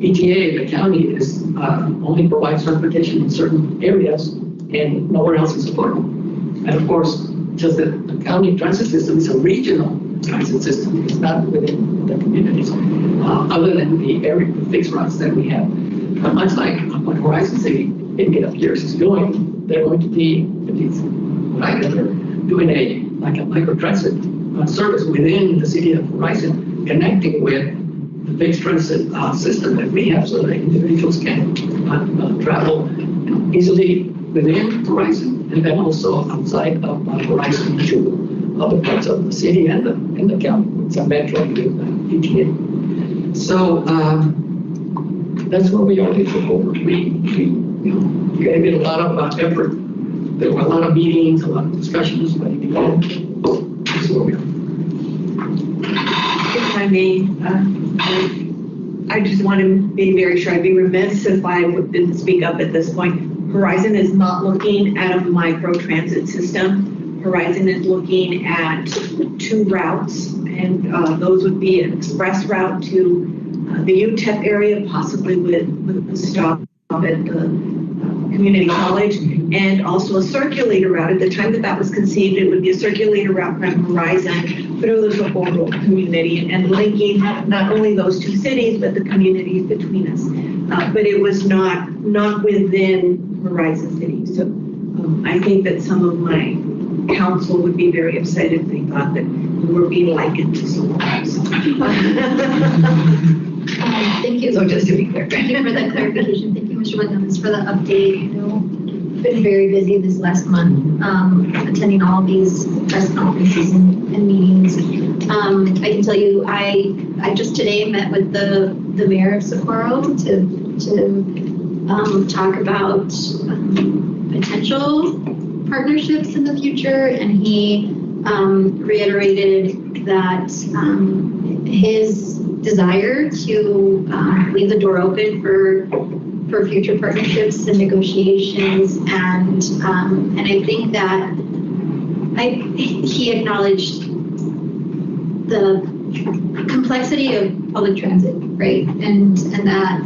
ETA, the county, is only provides transportation in certain areas and nowhere else in Socorro. And of course, just that the county transit system is a regional transit system. It's not within the communities, other than the area, the fixed routes that we have. But much like what Horizon City in up years is doing, they're going to be, right, they're doing a micro transit service within the city of Horizon, connecting with the fixed transit system that we have so that individuals can travel easily within Horizon and then also outside of Horizon to other parts of the city and the county with some metro and ETA. So that's where we are with Socorro. We gave it a lot of effort. There were a lot of meetings, a lot of discussions, but in the end, that's where we are.
If I may, I just want to be very sure. I'd be remiss if I didn't speak up at this point. Horizon is not looking at a micro transit system. Horizon is looking at 2 routes, and those would be an express route to the UTEP area, possibly with a stop at the community college, and also a circulator route. At the time that was conceived, it would be a circulator route from Horizon through the Socorro community and linking not only those 2 cities, but the communities between us. But it was not within Horizon City. So I think that some of my council would be very upset if they thought that we were being likened to someone else.
Thank you.
So just to be clear.
Thank you for that clarification. Thank you, Mr. Williams, for the update. I know been very busy this last month, attending all these press conferences and meetings. I can tell you, I just today met with the mayor of Socorro to talk about potential partnerships in the future, and he reiterated that his desire to leave the door open for future partnerships and negotiations, and I think that he acknowledged the complexity of public transit, right, and that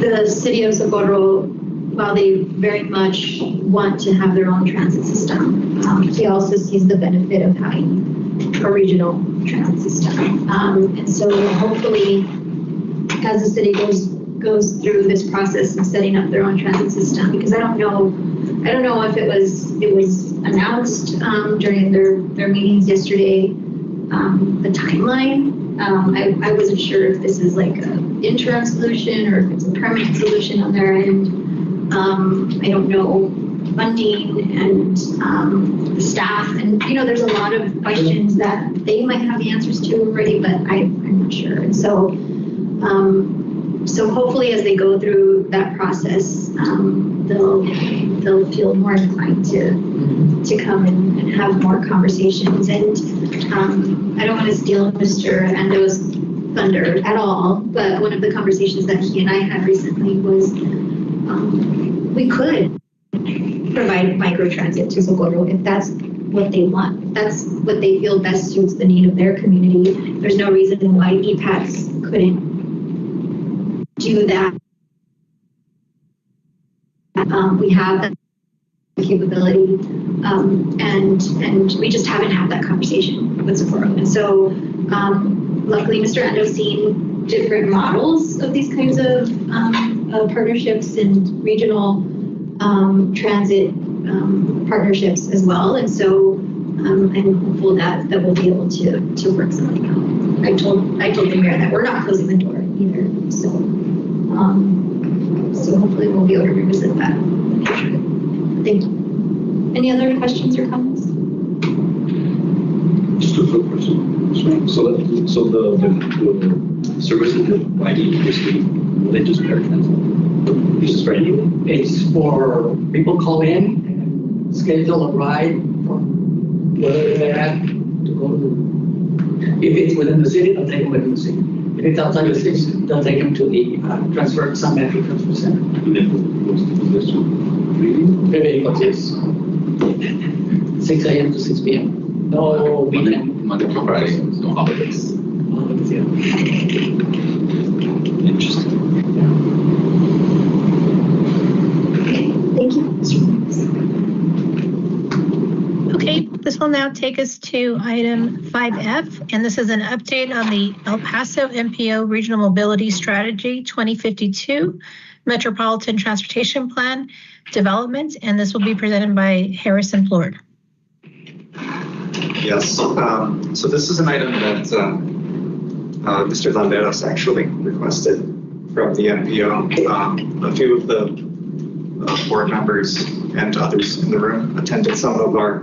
the city of Socorro, while they very much want to have their own transit system, he also sees the benefit of having a regional transit system. And so hopefully, as the city goes goes through this process of setting up their own transit system, because I don't know if it was announced during their meetings yesterday, the timeline. I wasn't sure if this is like an interim solution or if it's a permanent solution on their end. I don't know funding and the staff, and there's a lot of questions that they might have the answers to already, but I'm not sure. And so hopefully as they go through that process, they'll feel more inclined to come and have more conversations. And I don't want to steal Mr. Ando's thunder at all, but one of the conversations that he and I had recently was we could provide microtransit to Socorro if that's what they want. If that's what they feel best suits the need of their community. There's no reason why EPATS couldn't do that. We have that capability, and we just haven't had that conversation with Socorro. And so luckily Mr. Ando's seen different models of these kinds of partnerships and regional transit partnerships as well. And so I'm hopeful that we'll be able to work something out. I told the mayor that we're not closing the door either. So hopefully we'll be able to revisit that in the future. Thank you. Any other questions or comments?
Just a quick question. So the services that providing basically, they just paratransit. It's just for anyone.
It's for people call in and schedule a ride from wherever they're at to go to. If it's within the city, they'll take them within the city. If it's outside the city, they'll take them to the Sun Metro Transfer Center.
And then what's the position?
The vehicles, yes. 6 a.m. to 6 p.m. No weekend.
Monday to Friday, no holidays.
Interesting.
Thank you.
Okay, this will now take us to item 5F, and this is an update on the El Paso MPO Regional Mobility Strategy 2052 Metropolitan Transportation Plan Development, and this will be presented by Harrison Plord.
Yes, so this is an item that Mr. Landeros actually requested from the MPO. A few of the board members and others in the room attended some of our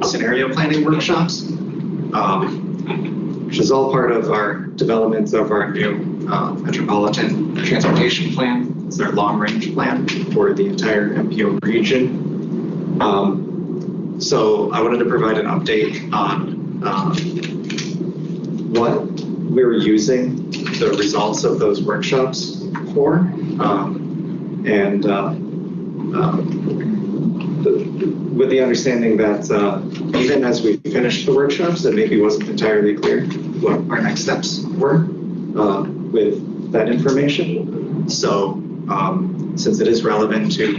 scenario planning workshops, which is all part of our development of our new Metropolitan Transportation Plan. It's our long-range plan for the entire MPO region. So I wanted to provide an update on what we're using the results of those workshops for, with the understanding that even as we finished the workshops, it maybe wasn't entirely clear what our next steps were with that information. So since it is relevant to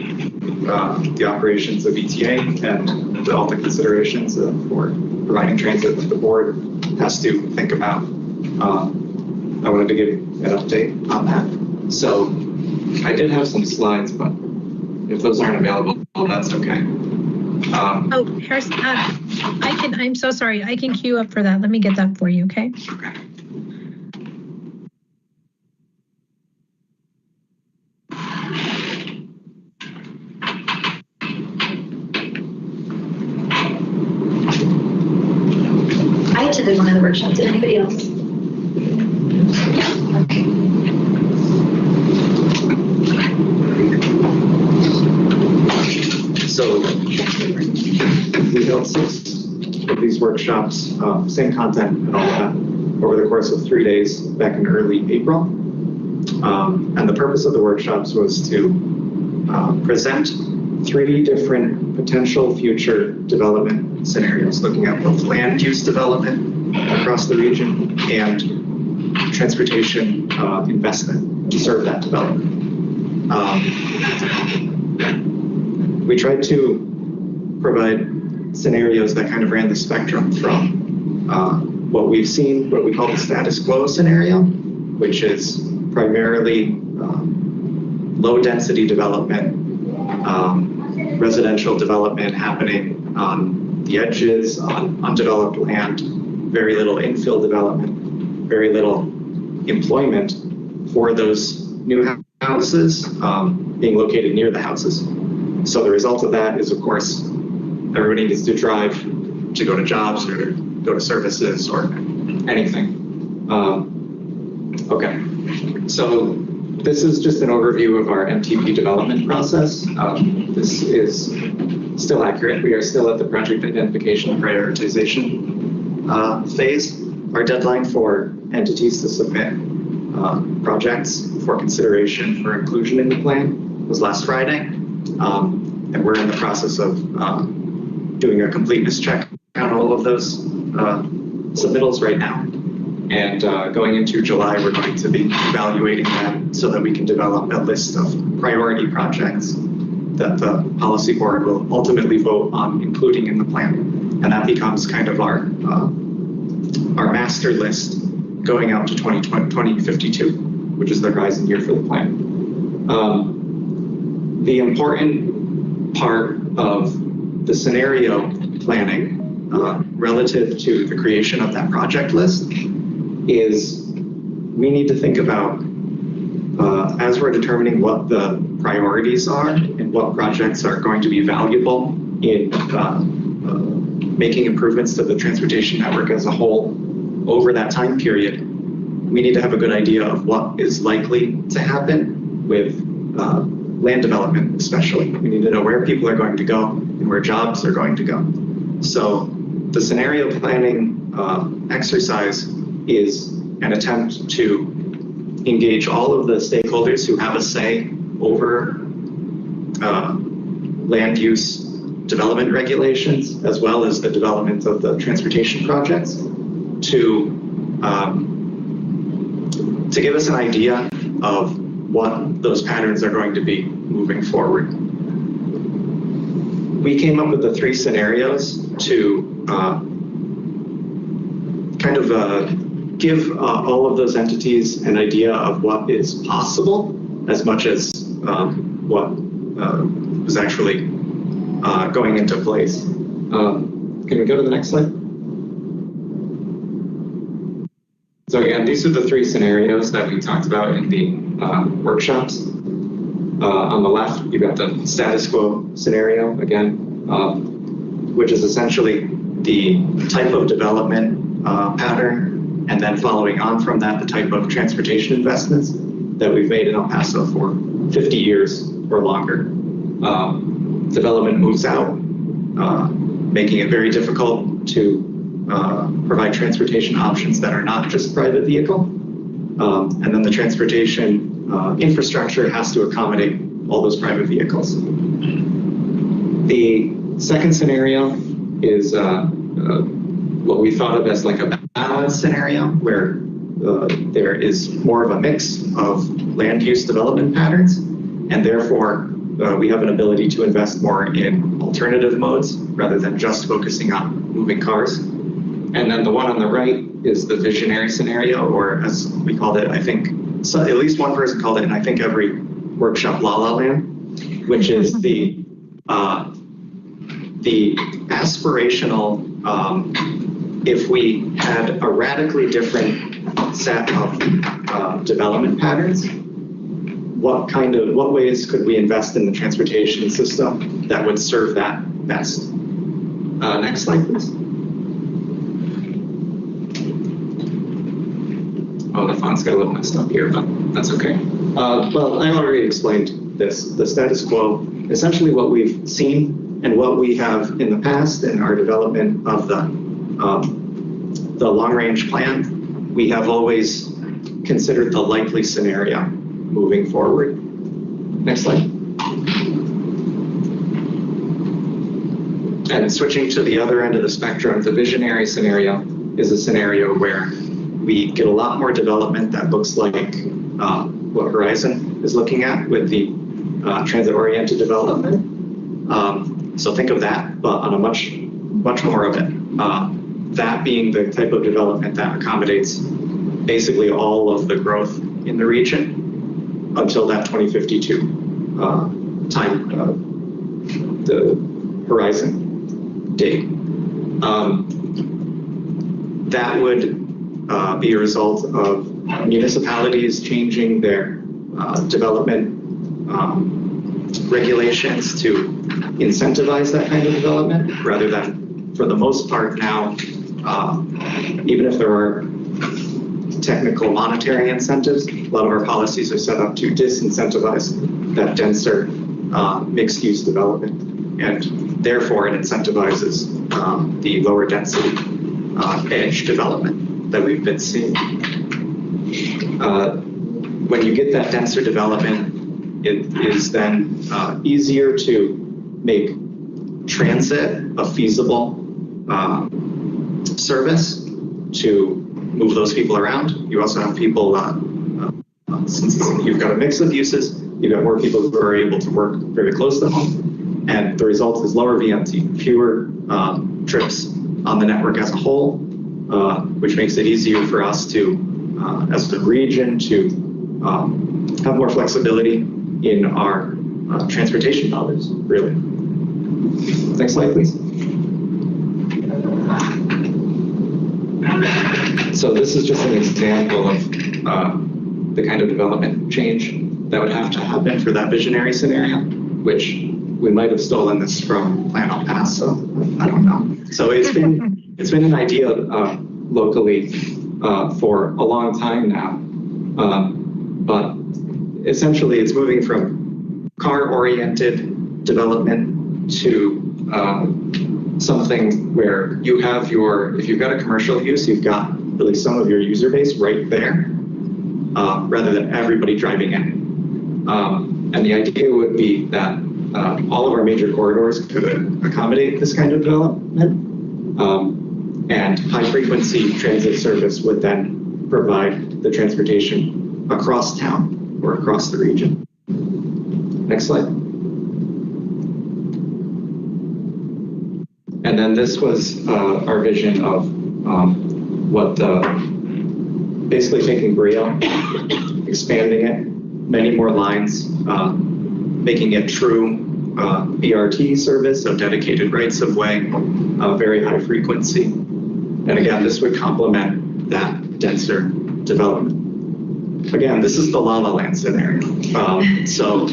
the operations of ETA and all the considerations for providing transit that the board has to think about, I wanted to give an update on that. So I did have some slides, but if those aren't available, that's okay.
Harrison, I'm so sorry. I can queue up for that. Let me get that for you, okay?
Okay.
I attended one of the workshops. Did anybody else? Yeah. Okay.
So we held 6 of these workshops, same content and all that, over the course of 3 days back in early April. And the purpose of the workshops was to present 3 different potential future development scenarios, looking at both land use development across the region and transportation investment to serve that development. We tried to provide scenarios that kind of ran the spectrum from what we've seen, what we call the status quo scenario, which is primarily low density development, residential development happening on the edges, on undeveloped land, very little infill development, very little employment for those new houses being located near the houses. So the result of that is, of course, everybody needs to drive to go to jobs or to go to services or anything. Okay, so this is just an overview of our MTP development process. This is still accurate. We are still at the project identification and prioritization phase. Our deadline for entities to submit projects for consideration for inclusion in the plan was last Friday. And we're in the process of doing a completeness check on all of those submittals right now. And going into July, we're going to be evaluating that so that we can develop a list of priority projects that the policy board will ultimately vote on including in the plan. And that becomes kind of our master list going out to 2052, which is the horizon year for the plan. The important part of the scenario planning relative to the creation of that project list is we need to think about, as we're determining what the priorities are and what projects are going to be valuable in making improvements to the transportation network as a whole over that time period, we need to have a good idea of what is likely to happen with land development, especially. We need to know where people are going to go and where jobs are going to go. So the scenario planning exercise is an attempt to engage all of the stakeholders who have a say over land use development regulations, as well as the development of the transportation projects, to give us an idea of what those patterns are going to be moving forward. We came up with the 3 scenarios to kind of give all of those entities an idea of what is possible as much as what was actually going into place. Can we go to the next slide? So again, these are the 3 scenarios that we talked about in the workshops. On the left, you've got the status quo scenario again, which is essentially the type of development pattern, and then following on from that, the type of transportation investments that we've made in El Paso for 50 years or longer. Development moves out, making it very difficult to provide transportation options that are not just private vehicle. And then the transportation infrastructure has to accommodate all those private vehicles. The second scenario is what we thought of as like a balanced scenario, where there is more of a mix of land use development patterns, and therefore we have an ability to invest more in alternative modes rather than just focusing on moving cars. And then the one on the right is the visionary scenario, or as we called it, I think, so at least one person called it, and I think every workshop, La La Land, which is the aspirational, if we had a radically different set of development patterns, what ways could we invest in the transportation system that would serve that best? Next slide, please. Oh, the font's got a little messed up here, but that's okay. Well, I already explained this. The status quo, essentially what we've seen and what we have in the past in our development of the long-range plan, we have always considered the likely scenario moving forward. Next slide. And switching to the other end of the spectrum, the visionary scenario is a scenario where we get a lot more development that looks like what Horizon is looking at with the transit-oriented development. So think of that, but on a much more of it. That being the type of development that accommodates basically all of the growth in the region. until that 2052 time, the horizon date. That would be a result of municipalities changing their development regulations to incentivize that kind of development, rather than, for the most part now, even if there are technical monetary incentives, a lot of our policies are set up to disincentivize that denser mixed-use development, and therefore it incentivizes the lower density edge development that we've been seeing. When you get that denser development, it is then easier to make transit a feasible service to move those people around. You also have people, since you've got a mix of uses, you've got more people who are able to work very close to home. And the result is lower VMT, fewer trips on the network as a whole, which makes it easier for us to, as the region, to have more flexibility in our transportation dollars, really. Next slide, please. So this is just an example of the kind of development change that would have to happen for that visionary scenario, which we might have stolen this from Plan El Paso. I don't know. So it's been an idea locally for a long time now, but essentially it's moving from car-oriented development to something where you have if you've got a commercial use, you've got really some of your user base right there, rather than everybody driving in. And the idea would be that all of our major corridors could accommodate this kind of development, and high-frequency transit service would then provide the transportation across town or across the region. Next slide. And then this was our vision of what basically taking Brio, expanding it, many more lines, making it true BRT service, so dedicated rights of way, very high frequency. And again, this would complement that denser development. Again, this is the La La Land scenario. So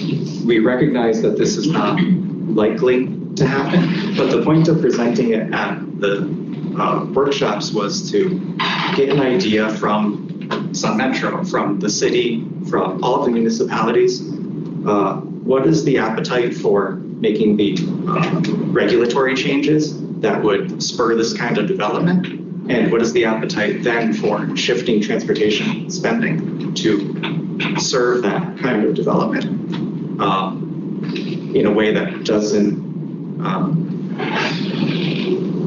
we recognize that this is not likely to happen, but the point of presenting it at the workshops was to get an idea from Sun Metro, from the city, from all of the municipalities. What is the appetite for making the regulatory changes that would spur this kind of development? And what is the appetite then for shifting transportation spending to serve that kind of development in a way that doesn't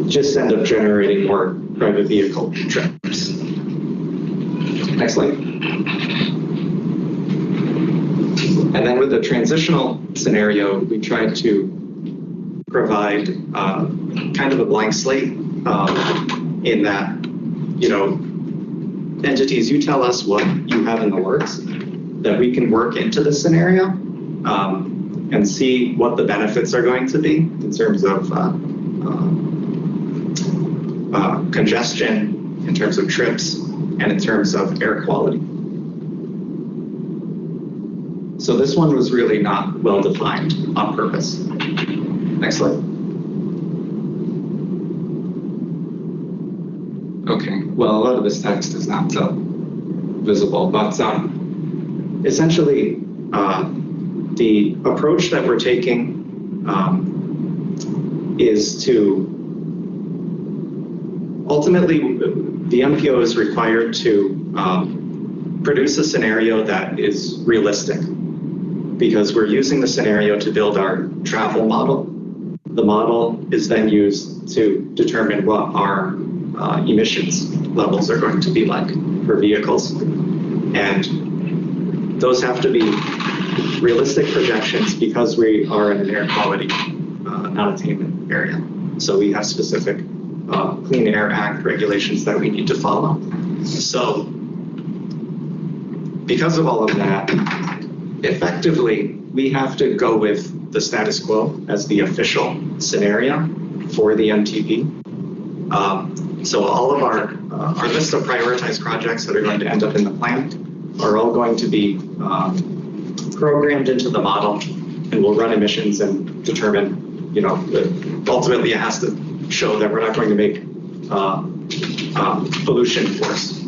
just end up generating more private vehicle trips? Next slide. And then with the transitional scenario, we tried to provide kind of a blank slate in that, entities, you tell us what you have in the works that we can work into the scenario and see what the benefits are going to be in terms of congestion, in terms of trips, and in terms of air quality. So this one was really not well defined on purpose. Next slide. Okay, well, a lot of this text is not so visible, but essentially the approach that we're taking is to ultimately, the MPO is required to produce a scenario that is realistic, because we're using the scenario to build our travel model. The model is then used to determine what our emissions levels are going to be like for vehicles. And those have to be realistic projections because we are in an air quality non-attainment area. So we have specific Clean Air Act regulations that we need to follow. So because of all of that, effectively, we have to go with the status quo as the official scenario for the MTP. So all of our list of prioritized projects that are going to end up in the plan are all going to be programmed into the model, and we'll run emissions and determine, ultimately it has to show that we're not going to make pollution force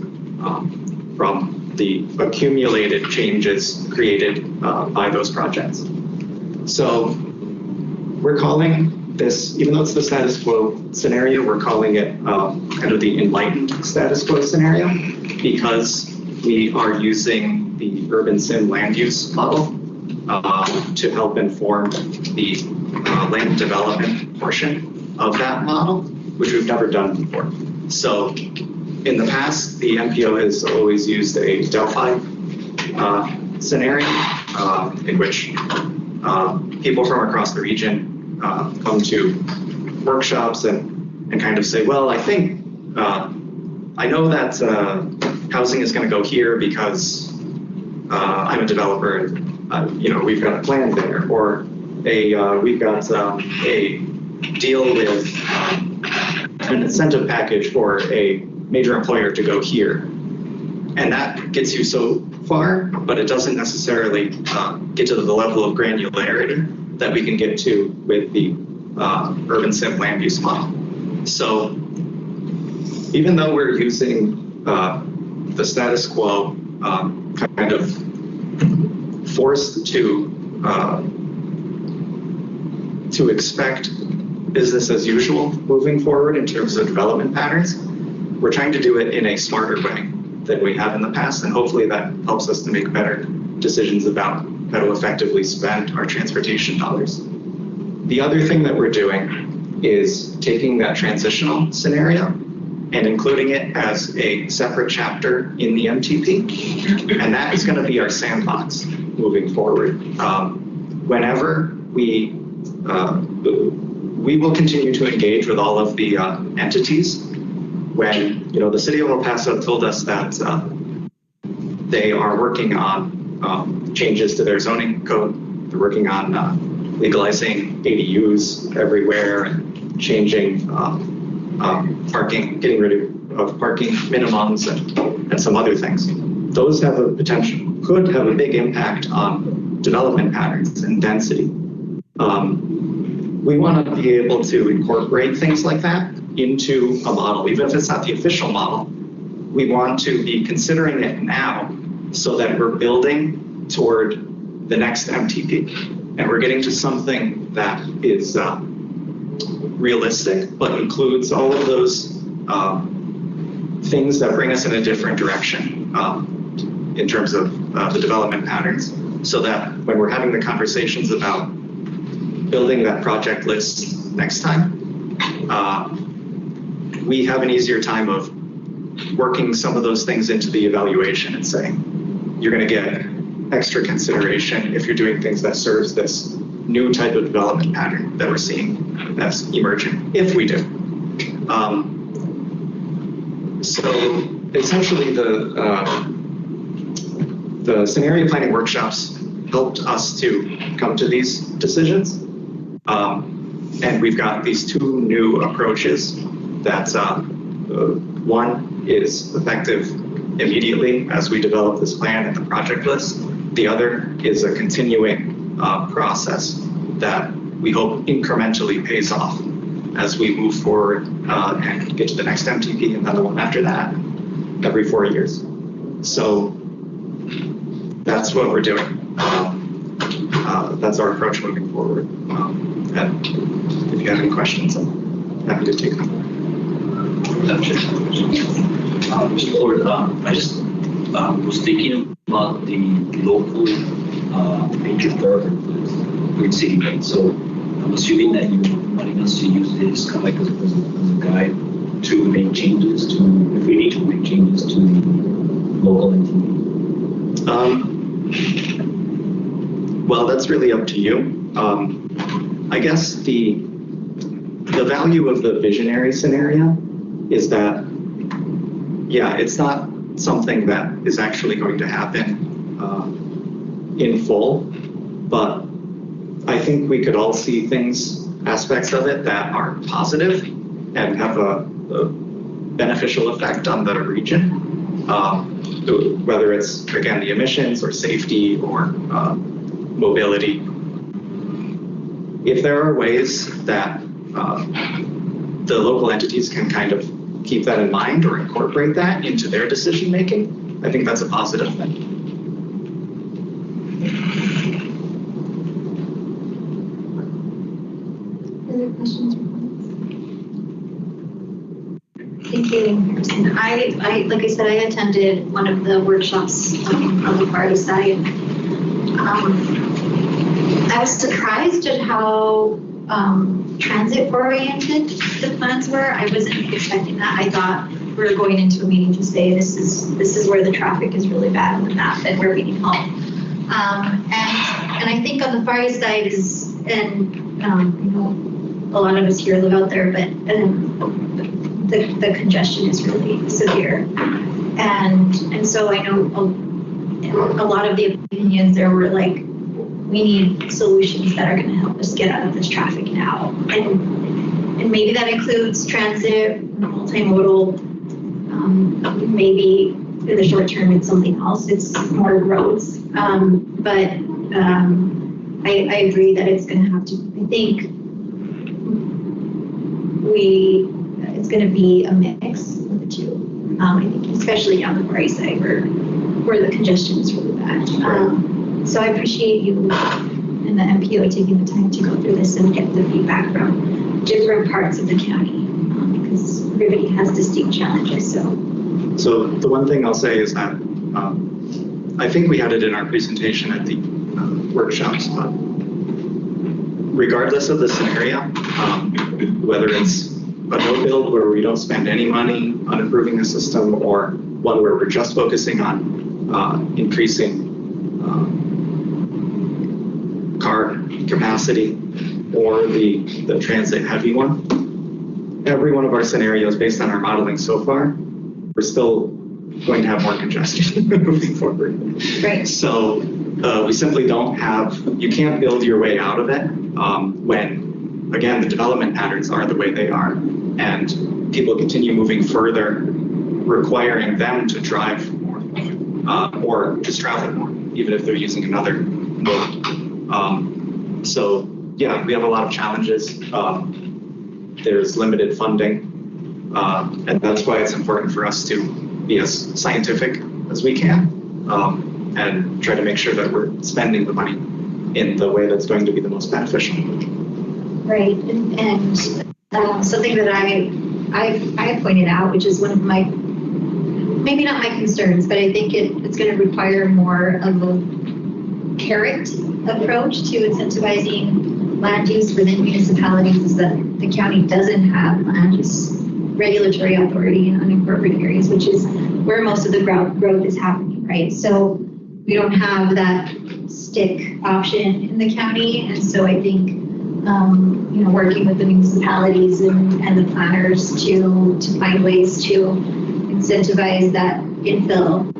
from the accumulated changes created by those projects. So we're calling this, even though it's the status quo scenario, we're calling it kind of the enlightened status quo scenario, because we are using the urban sim land use model to help inform the land development portion of that model, which we've never done before. So in the past, the MPO has always used a Delphi scenario in which people from across the region come to workshops and kind of say, well, I think, I know that housing is going to go here because I'm a developer and, we've got a plan there, or we've got a deal with an incentive package for a major employer to go here. And that gets you so far, but it doesn't necessarily get to the level of granularity that we can get to with the urban sim land use model. So even though we're using the status quo kind of forced to expect business as usual moving forward in terms of development patterns, we're trying to do it in a smarter way than we have in the past, and hopefully that helps us to make better decisions about how to effectively spend our transportation dollars. The other thing that we're doing is taking that transitional scenario and including it as a separate chapter in the MTP, and that is going to be our sandbox moving forward. Whenever we will continue to engage with all of the entities. When the city of El Paso told us that they are working on changes to their zoning code, they're working on legalizing ADUs everywhere and changing parking, getting rid of parking minimums and some other things. Those have a could have a big impact on development patterns and density. We want to be able to incorporate things like that into a model, even if it's not the official model. We want to be considering it now so that we're building toward the next MTP, and we're getting to something that is realistic, but includes all of those things that bring us in a different direction in terms of the development patterns, so that when we're having the conversations about building that project list next time, we have an easier time of working some of those things into the evaluation and saying, you're going to get extra consideration if you're doing things that serves this new type of development pattern that we're seeing that's emerging, if we do. So essentially the scenario planning workshops helped us to come to these decisions. And we've got these two new approaches that one is effective immediately as we develop this plan and the project list. The other is a continuing process that we hope incrementally pays off as we move forward and get to the next MTP and then the one after that every 4 years. So that's what we're doing. That's our approach moving forward. And if you have any questions, I'm happy to take them.
Mr. Lord, I just was thinking about the local major thoroughfare Green City, right? So I'm assuming that you're wanting us to use this kind of like as a guide to make changes to, if we need to make changes to the local MTP.
Well, that's really up to you. I guess the value of the visionary scenario is that, yeah, it's not something that is actually going to happen in full, but I think we could all see aspects of it that are positive and have a beneficial effect on the region, whether it's, again, the emissions or safety or mobility. If there are ways that the local entities can kind of keep that in mind or incorporate that into their decision making, I think that's a positive thing.
Other questions or comments? Thank you, Harrison. I like I said, I attended one of the workshops on the party side. I was surprised at how transit oriented the plans were. I wasn't expecting that. I thought we were going into a meeting to say this is where the traffic is really bad on the map and where we need help. And I think on the far east side is, and you know, a lot of us here live out there, but the congestion is really severe. And so I know a lot of the opinions there were like, we need solutions that are going to help us get out of this traffic now. And maybe that includes transit, multimodal, maybe in the short term it's something else, it's more roads. But I agree that it's going to have to, I think it's going to be a mix of the two. I think especially on the far side where the congestion is really bad. So I appreciate you and the MPO taking the time to go through this and get the feedback from different parts of the county because everybody has distinct challenges. So
the one thing I'll say is that I think we had it in our presentation at the workshops, but regardless of the scenario, whether it's a no build where we don't spend any money on improving the system or one where we're just focusing on increasing car capacity or the transit heavy one, every one of our scenarios based on our modeling so far, we're still going to have more congestion moving forward.
Right.
So we simply don't have, you can't build your way out of it when, again, the development patterns are the way they are and people continue moving further, requiring them to drive more or just travel more, even if they're using another mode. So yeah, we have a lot of challenges. There's limited funding. And that's why it's important for us to be as scientific as we can and try to make sure that we're spending the money in the way that's going to be the most beneficial.
Right, and something that I pointed out, which is one of my, maybe not my concerns, but I think it's going to require more of a carrot approach to incentivizing land use within municipalities is that the county doesn't have land use regulatory authority in unincorporated areas, which is where most of the growth is happening, right? So we don't have that stick option in the county. And so I think, working with the municipalities and the planners to find ways to incentivize that infill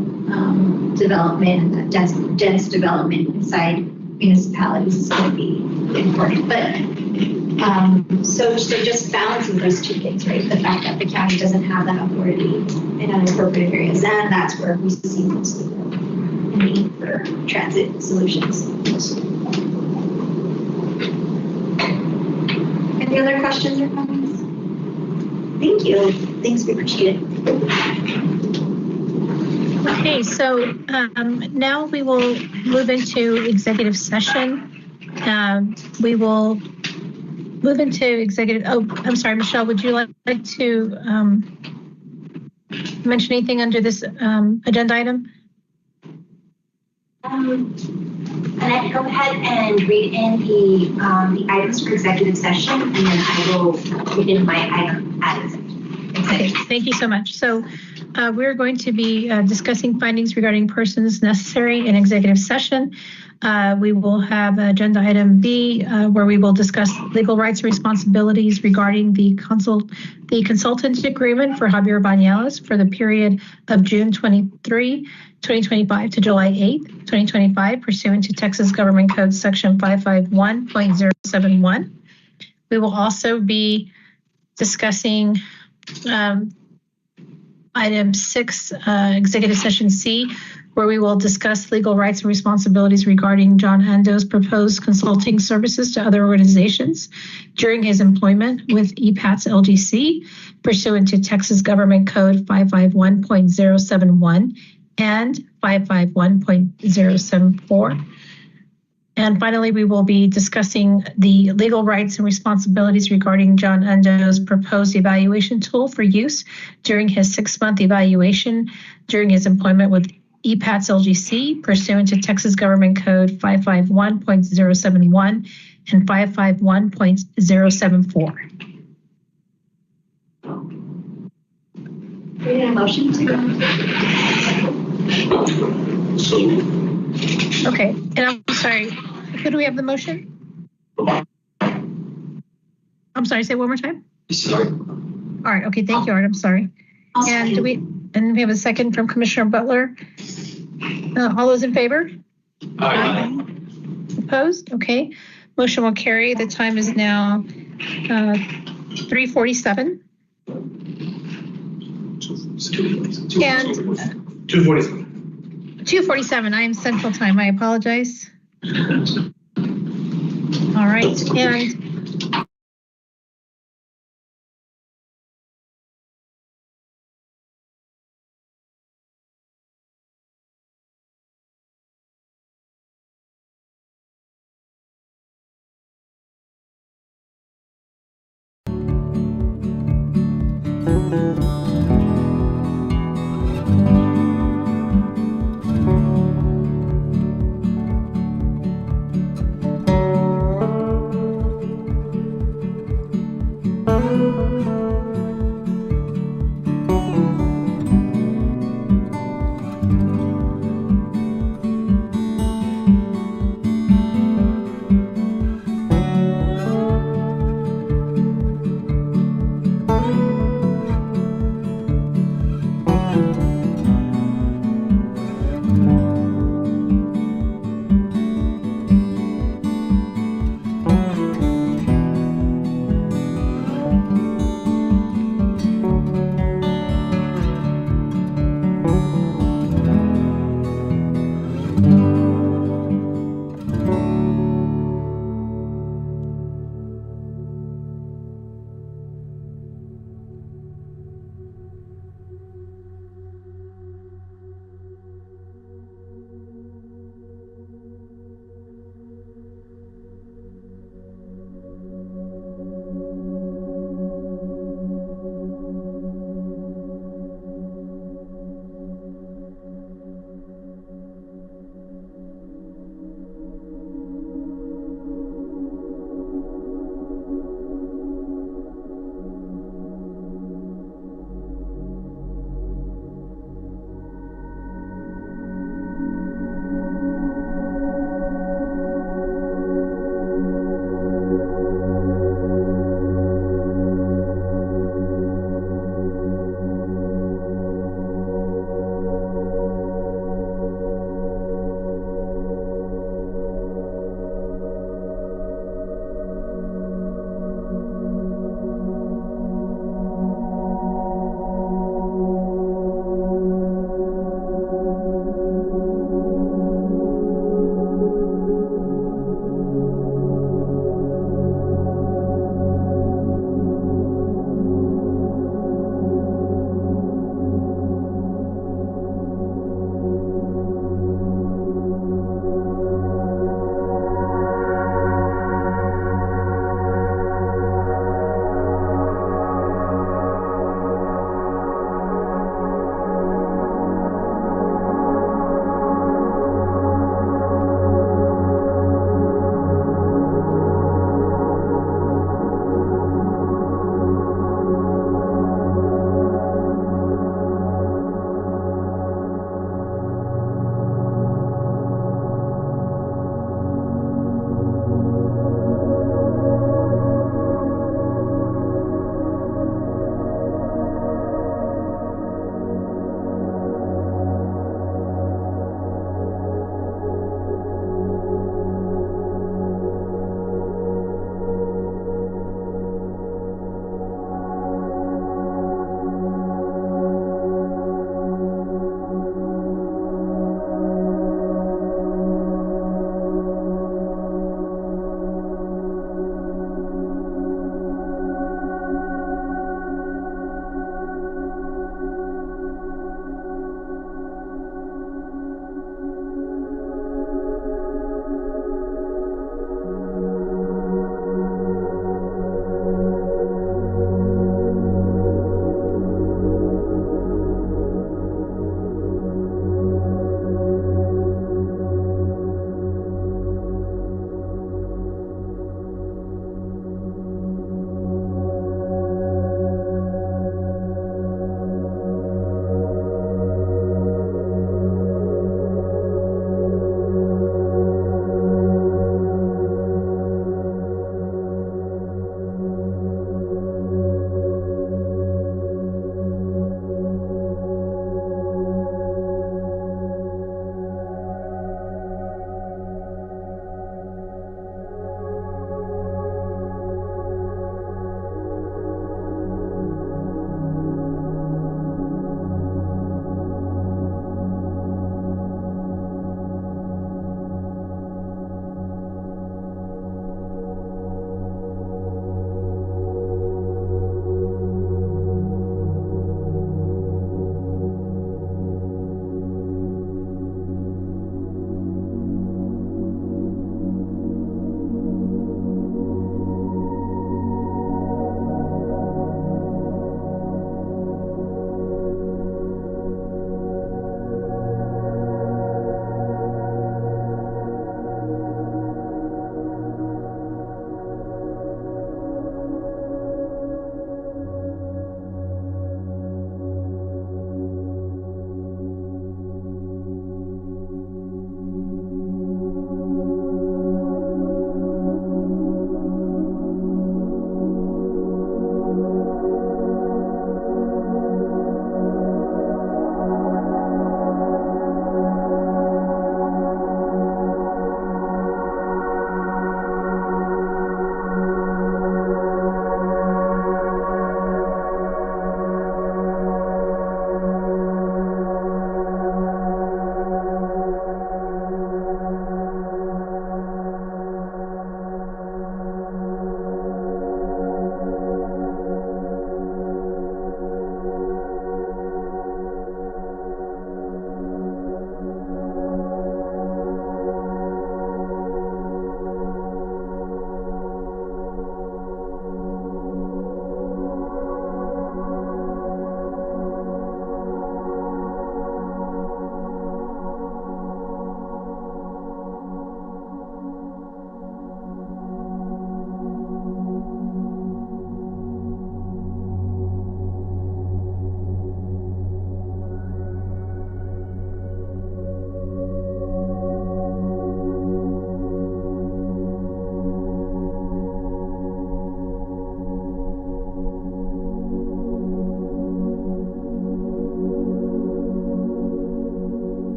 development, that dense development inside municipalities is going to be important. But so just balancing those two things, right? The fact that the county doesn't have that authority in unincorporated areas, and that's where we see most of the need for transit solutions. Any other questions or comments? Thank you. Thanks, we appreciate it.
Okay, so now we will move into executive session. We will move into executive. Oh, I'm sorry, Michelle, would you like to mention anything under this agenda item?
Annette, go ahead and read in the items for executive session, and then I will read in my item at executive.
Okay, thank you so much. So we're going to be discussing findings regarding persons necessary in executive session. we will have agenda item B, where we will discuss legal rights and responsibilities regarding the consultant agreement for Javier Bañales for the period of June 23, 2025 to July 8, 2025, pursuant to Texas Government Code Section 551.071. We will also be discussing item 6, executive session C, where we will discuss legal rights and responsibilities regarding John Ando's proposed consulting services to other organizations during his employment with EPATS LGC, pursuant to Texas Government Code 551.071 and 551.074. And finally, we will be discussing the legal rights and responsibilities regarding John Ando's proposed evaluation tool for use during his 6-month evaluation during his employment with EPATS LGC, pursuant to Texas Government Code 551.071 and 551.074.
We need a motion to go into.
Okay, and I'm sorry, who do we have the motion? I'm sorry, say it one more time.
Sorry.
All right, okay, thank you, Art, I'm sorry. And we have a second from Commissioner Butler. All those in favor?
Aye.
Opposed? Okay, motion will carry. The time is now 3:47. And
247.
2:47, I am Central Time, I apologize. All right, and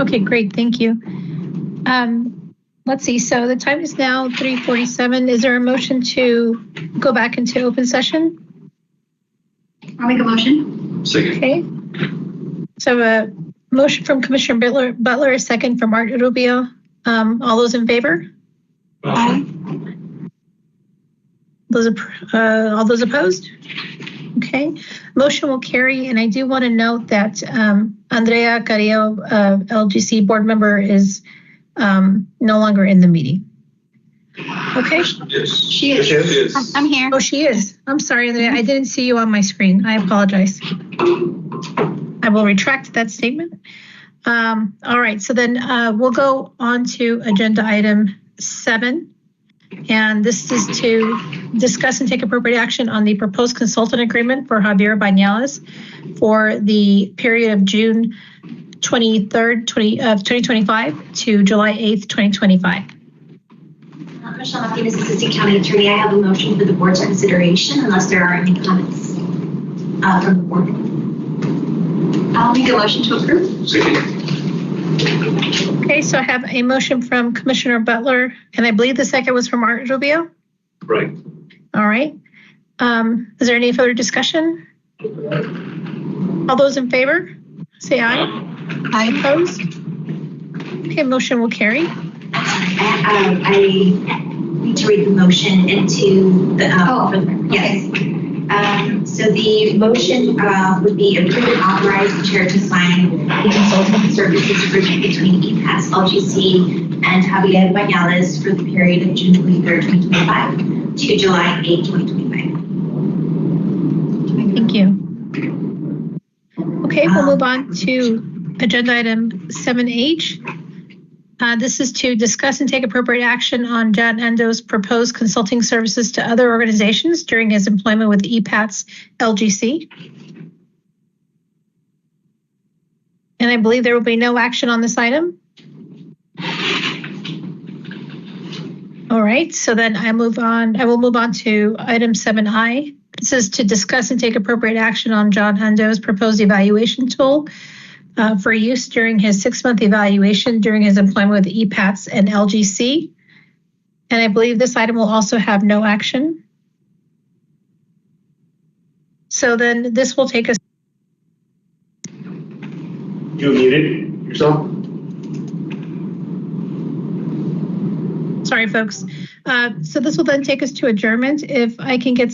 Okay, great. Thank you. Let's see. So the time is now 3:47. Is there a motion to go back into open session?
I'll make a motion.
Second.
Okay. So a motion from Commissioner Butler, a second from Art Rubio. All those in favor?
Aye.
All those opposed? Okay. Motion will carry. And I do want to note that Andrea Carrillo, LGC board member, is no longer in the meeting. Okay.
Yes.
She is.
I'm here.
Oh, she is. I'm sorry, Andrea. I didn't see you on my screen. I apologize. I will retract that statement. All right. So then we'll go on to agenda item 7. And this is to discuss and take appropriate action on the proposed consultant agreement for Javier Bañales for the period of June 23rd, 2025 to July 8th, 2025.
Michelle Martinez, Assistant County Attorney. I have a motion for the board's consideration unless there are any comments from the board. I'll make a motion to approve.
Second.
Okay, so I have a motion from Commissioner Butler, and I believe the second was from Art Rubio.
Right.
All right. Is there any further discussion? All those in favor, say aye. Aye. Opposed? Okay, motion will carry.
I need to read the motion into the, yes. So the motion would be approve and authorize the chair to sign the consulting services agreement between EPAS, LGC, and Javier Bañales for the period of June 23rd, 2025 to July 8th, 2025.
Thank you. Okay, we'll move on to agenda item 7H. This is to discuss and take appropriate action on John Endo's proposed consulting services to other organizations during his employment with EPATS LGC. And I believe there will be no action on this item. All right, so then I will move on to item 7I. This is to discuss and take appropriate action on John Endo's proposed evaluation tool for use during his 6-month evaluation during his employment with EPATS and LGC. And I believe this item will also have no action. So then this will take us.
You muted yourself?
Sorry, folks. So this will then take us to adjournment. If I can have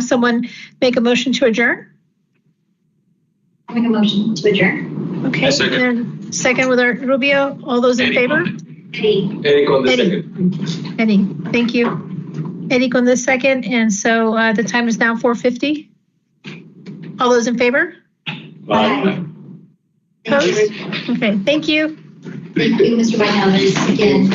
someone make a motion to adjourn.
I make a motion to adjourn.
Okay. Second with Art Rubio. All those in favor?
Eddie on the second.
Eddie, thank you. Eddie on the second. And so the time is now 4:50. All those in favor?
Aye.
Opposed? Okay, thank you.
Thank you, Mr. Bañales, again.